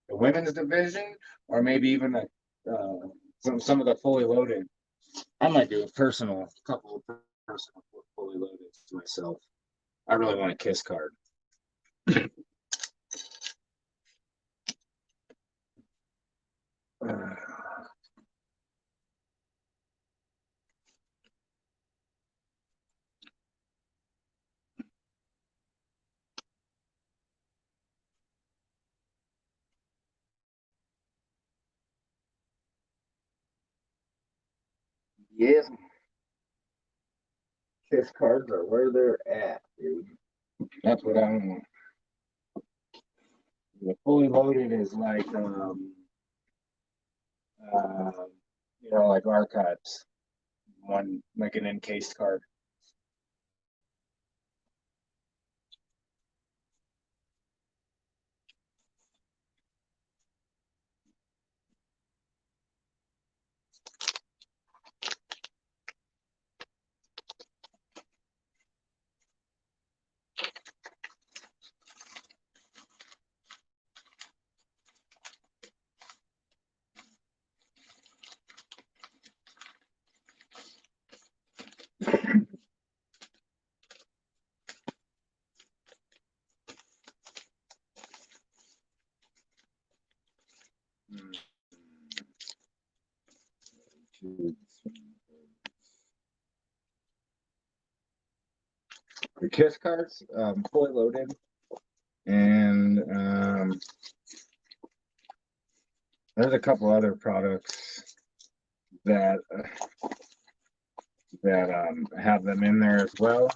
the women's division, or maybe even some of the fully loaded. I might do a couple of personal fully loaded myself. I really want a Kiss card. Yes, Kiss cards are where they're at, dude. That's what I want. The fully loaded is like uh, like archives. One like an encased card. the Kiss cards, fully loaded, and there's a couple other products that have them in there as well.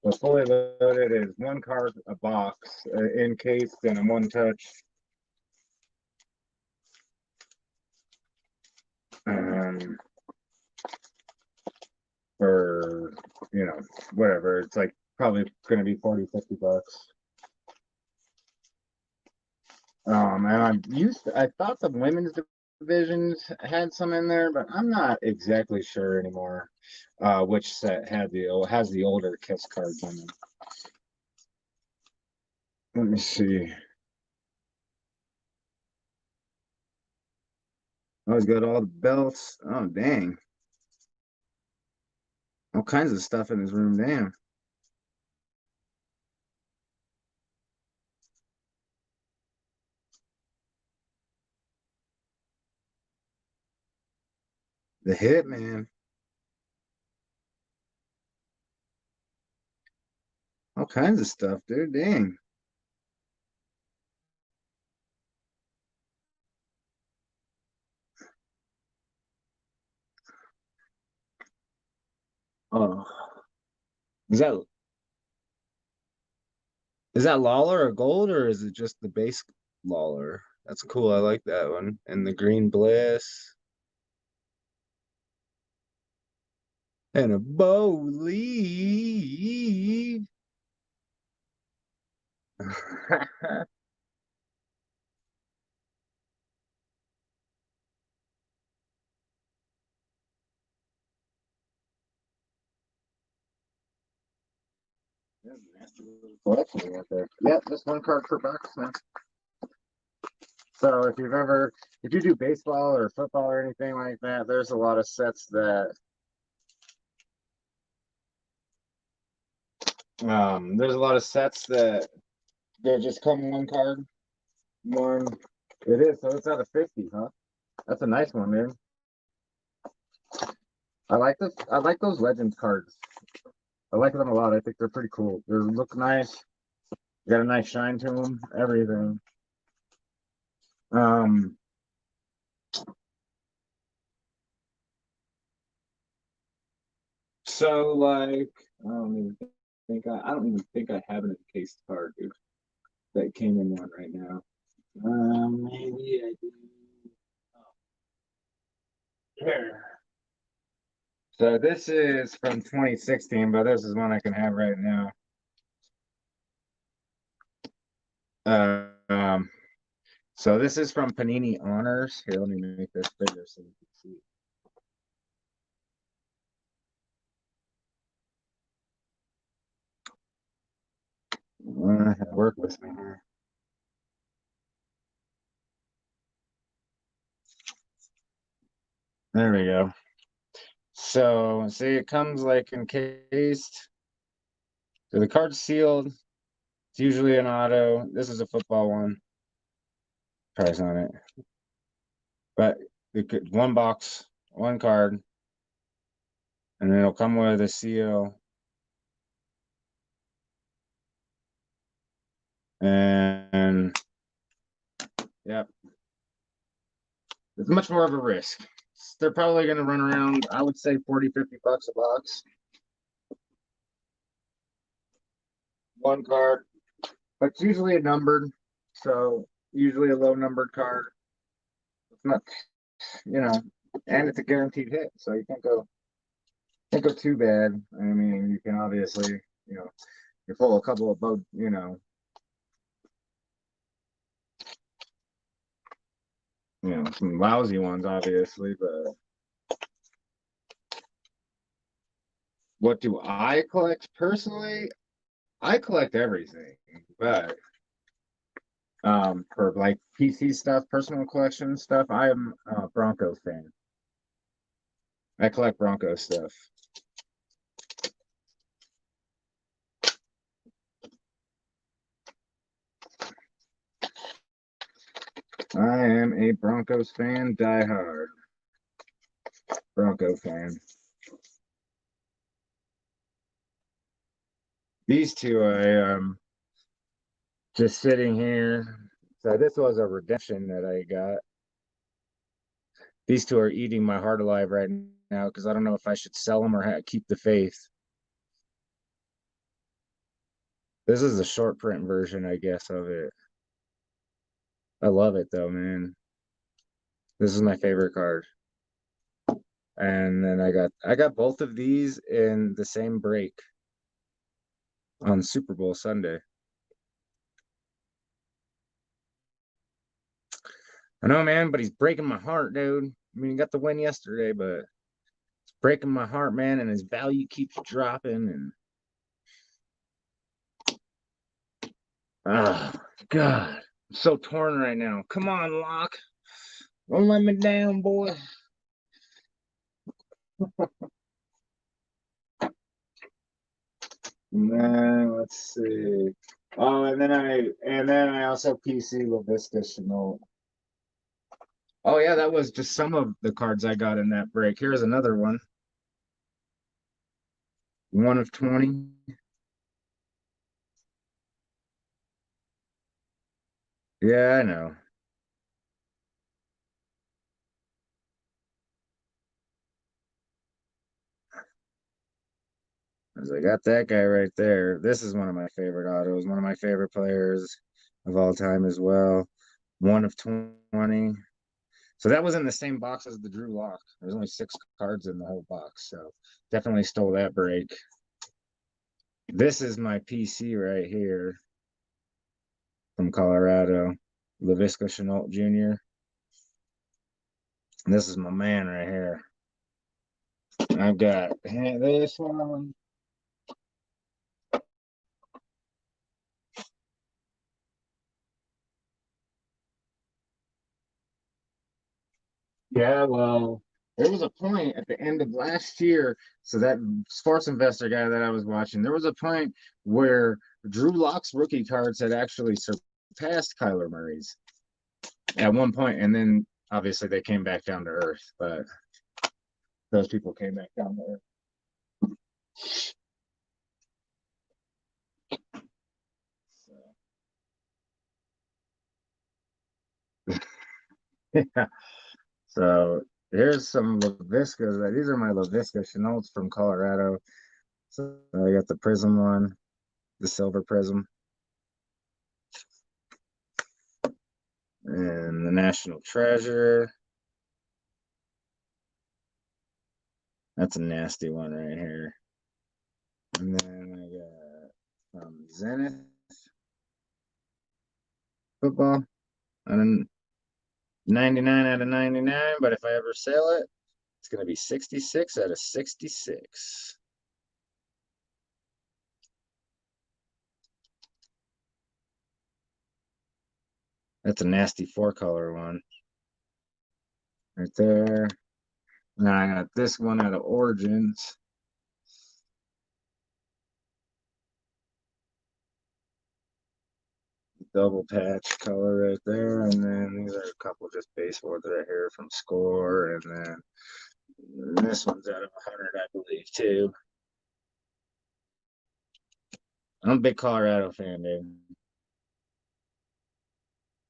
But fully loaded is one card a box, encased in a one touch. For whatever, it's like probably going to be 40-50 bucks. And I thought the women's divisions had some in there, but I'm not exactly sure anymore which set has the older Kiss cards in it. Let me see. Oh, he's got all the belts. Oh, dang. All kinds of stuff in his room. Damn. The Hitman. All kinds of stuff, dude. Dang. Oh. Is that Lawler or gold, or is it just the base Lawler? That's cool. I like that one. And the Green Bliss. And a bow lead. Nasty little collection right there. Yeah, just one card per box, man. So if you do baseball or football or anything like that, there's a lot of sets that they just come one card. One it is, so it's out of 50, huh? That's a nice one, man. I like this. I like those Legends cards. I like them a lot. I think they're pretty cool. They look nice. Got a nice shine to them. Everything. Um, so like, I don't even think I have an encased card, dude, that came in one right now. Maybe I do. Here. So this is from 2016, but this is one I can have right now. So this is from Panini Honors. Here, let me make this bigger so you can see. Work with me here. There we go. So see, it comes like encased. So the card's sealed. It's usually an auto. This is a football one. Price on it. But one box, one card, and it'll come with a seal. And yep. It's much more of a risk. They're probably going to run around, I would say 40-50 bucks a box. One card. But it's usually a numbered, so usually a low numbered card. It's not, and it's a guaranteed hit, so you can't go too bad. I mean, you can obviously, you pull a couple of some lousy ones, obviously, but what do I collect personally? I collect everything, but for like PC stuff, personal collection stuff, I am a Broncos fan. I collect Broncos stuff. I am a Broncos fan, die hard. Bronco fan. These two I just sitting here. So this was a redemption that I got. These two are eating my heart alive right now because I don't know if I should sell them or keep the faith. This is a short print version, I guess, of it. I love it though, man. This is my favorite card. And then I got both of these in the same break on Super Bowl Sunday. I know, man, but he's breaking my heart, dude. I mean, he got the win yesterday, but it's breaking my heart, man, and his value keeps dropping. And oh God, I'm so torn right now. Come on, Locke, don't let me down, boy. Man, let's see. Oh, and then I also PC LaVisca Chenault. Oh yeah, that was just some of the cards I got in that break. Here's another one. 1 of 20. Yeah, I know. I got that guy right there. This is one of my favorite autos, one of my favorite players of all time as well. 1 of 20. So that was in the same box as the Drew Lock. There's only 6 cards in the whole box. So definitely stole that break. This is my PC right here from Colorado, LaVisca Chenault Jr. This is my man right here. I've got this one. Yeah, well, there was a point at the end of last year. So that sports investor guy that I was watching, there was a point where Drew Lock's rookie cards had actually surpassed Kyler Murray's at one point, and then obviously they came back down to earth. But those people came back down to earth. Yeah. So here's some LaViscas. These are my LaVisca Chenaults from Colorado. So I got the Prism one, the Silver Prism, and the National Treasure. That's a nasty one right here. And then I got Zenith football. And 99 out of 99, but if I ever sell it, it's going to be 66 out of 66. That's a nasty 4-color one right there. Now I got this one out of Origins. Double patch color right there. And then these are a couple just base ones right here from Score. And then this one's out of 100, I believe, too. I'm a big Colorado fan, dude.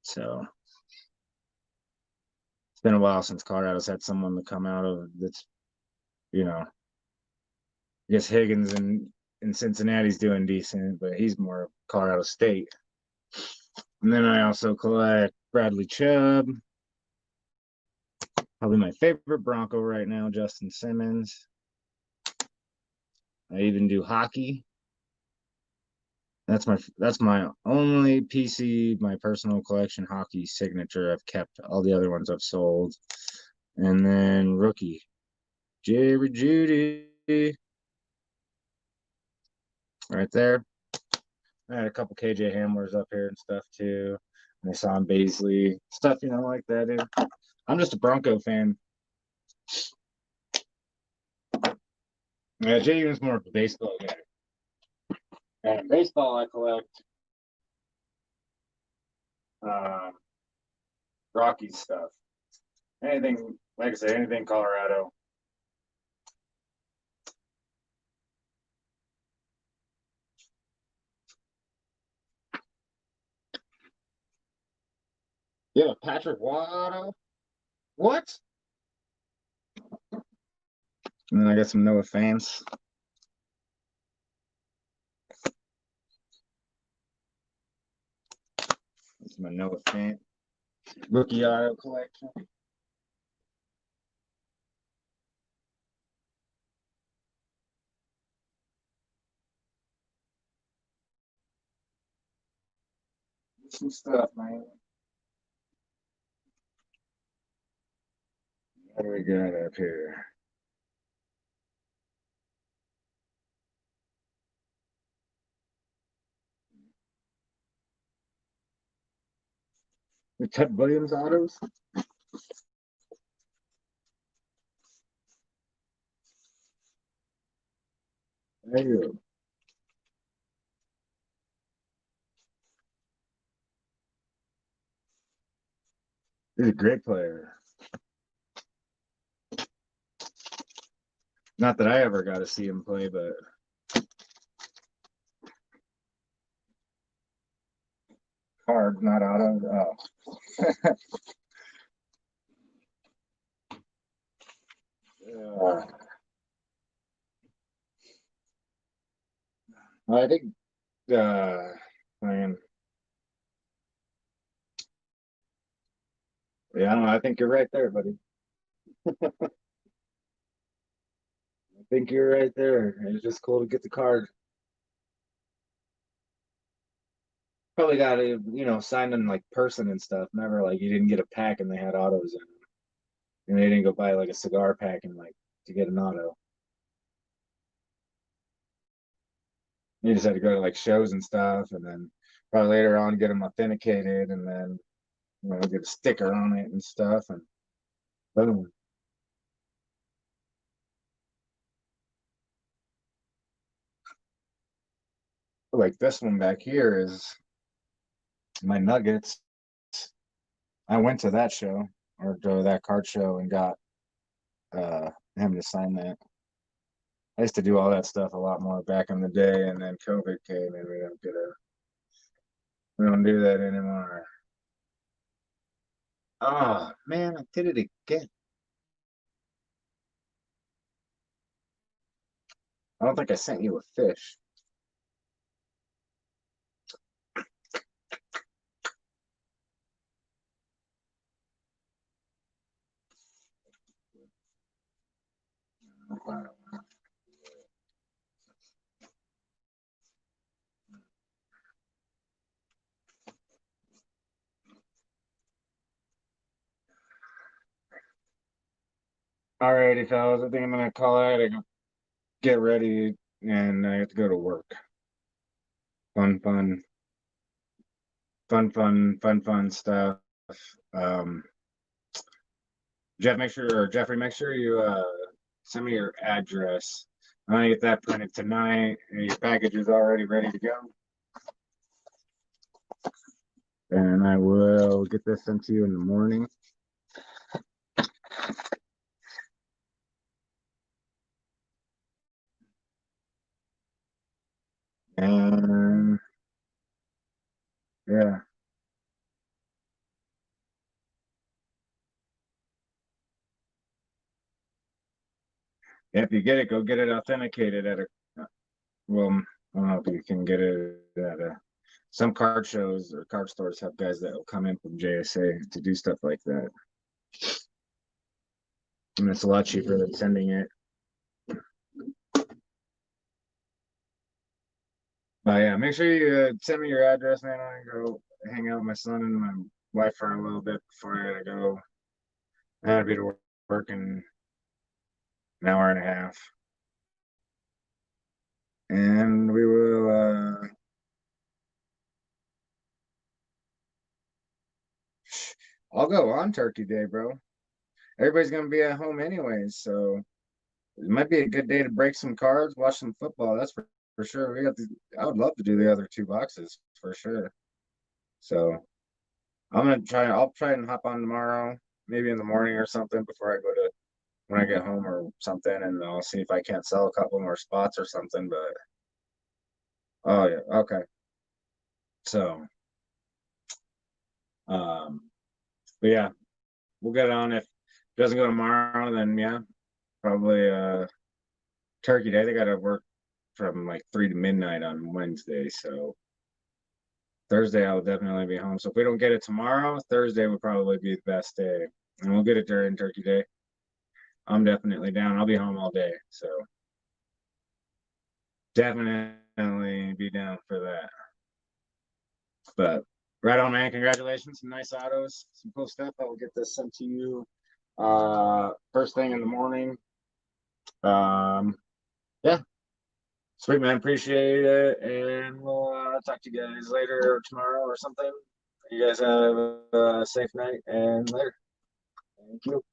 So it's been a while since Colorado's had someone to come out of that's, you know, I guess Higgins in Cincinnati's doing decent, but he's more Colorado State. And then I also collect Bradley Chubb, probably my favorite Bronco right now, Justin Simmons. I even do hockey. That's my only PC, my personal collection hockey signature I've kept. All the other ones I've sold. And then rookie, Jerry Judy, right there. I had a couple KJ Hamlers up here and stuff too. And I saw him Baisley, stuff, like that. Dude. I'm just a Bronco fan. Yeah, Jay is more of a baseball guy. And baseball, I collect um, Rockies stuff. Anything, like I say, anything Colorado. Yeah, Patrick Waddle. What? And then I got some Noah fans. It's my Noah fan. Rookie auto collection. Some stuff, man. What do we got up here? The Ted Williams autos. There you go. He's a great player. Not that I ever got to see him play, but card, not auto. Oh. uh, I think, man, yeah, I don't know. I think you're right there, buddy. I think you're right there. It's just cool to get the card. Probably got it, signed in like person and stuff. Never like you didn't get a pack and they had autos in it. And they didn't go buy like a cigar pack and like to get an auto. You just had to go to like shows and stuff, and then probably later on get them authenticated, and then get a sticker on it and stuff, and boom. Like this one back here is my Nuggets. I went to that show or to that card show and got him to sign that. I used to do all that stuff a lot more back in the day, and then COVID came, and we don't do that anymore. Oh man, I did it again. I don't think I sent you a fish. Alrighty, fellas. I think I'm gonna call it. I get ready, and I have to go to work. Fun, fun, fun stuff. Um, Jeffrey, make sure you send me your address. I'm gonna get that printed tonight. And your package is already ready to go, and I will get this sent to you in the morning. And yeah, if you get it, go get it authenticated at a. Well, I don't know if you can get it at a. Some card shows or card stores have guys that will come in from JSA to do stuff like that, and it's a lot cheaper than sending it. But yeah, make sure you send me your address, man. I go hang out with my son and my wife for a little bit before I gotta go. I gotta be to work in an hour and a half, and we will. I'll go on Turkey Day, bro. Everybody's gonna be at home anyways, so it might be a good day to break some cards, watch some football. That's for sure. We got. I would love to do the other two boxes for sure. So I'm gonna try. I'll try and hop on tomorrow, maybe in the morning or something before I go to when I get home or something, and I'll see if I can't sell a couple more spots or something. But oh yeah, okay. So um, But yeah, we'll get on. If it doesn't go tomorrow, then yeah, probably Turkey Day. They got to work from like 3 to midnight on Wednesday, so Thursday I'll definitely be home. So if we don't get it tomorrow, Thursday would probably be the best day, and we'll get it during Turkey Day. I'm definitely down. I'll be home all day, so definitely be down for that. But right on, man. Congratulations. Some nice autos, some cool stuff. I will get this sent to you first thing in the morning. Yeah, sweet, man. Appreciate it. And we'll talk to you guys later or tomorrow or something. You guys have a safe night and later. Thank you.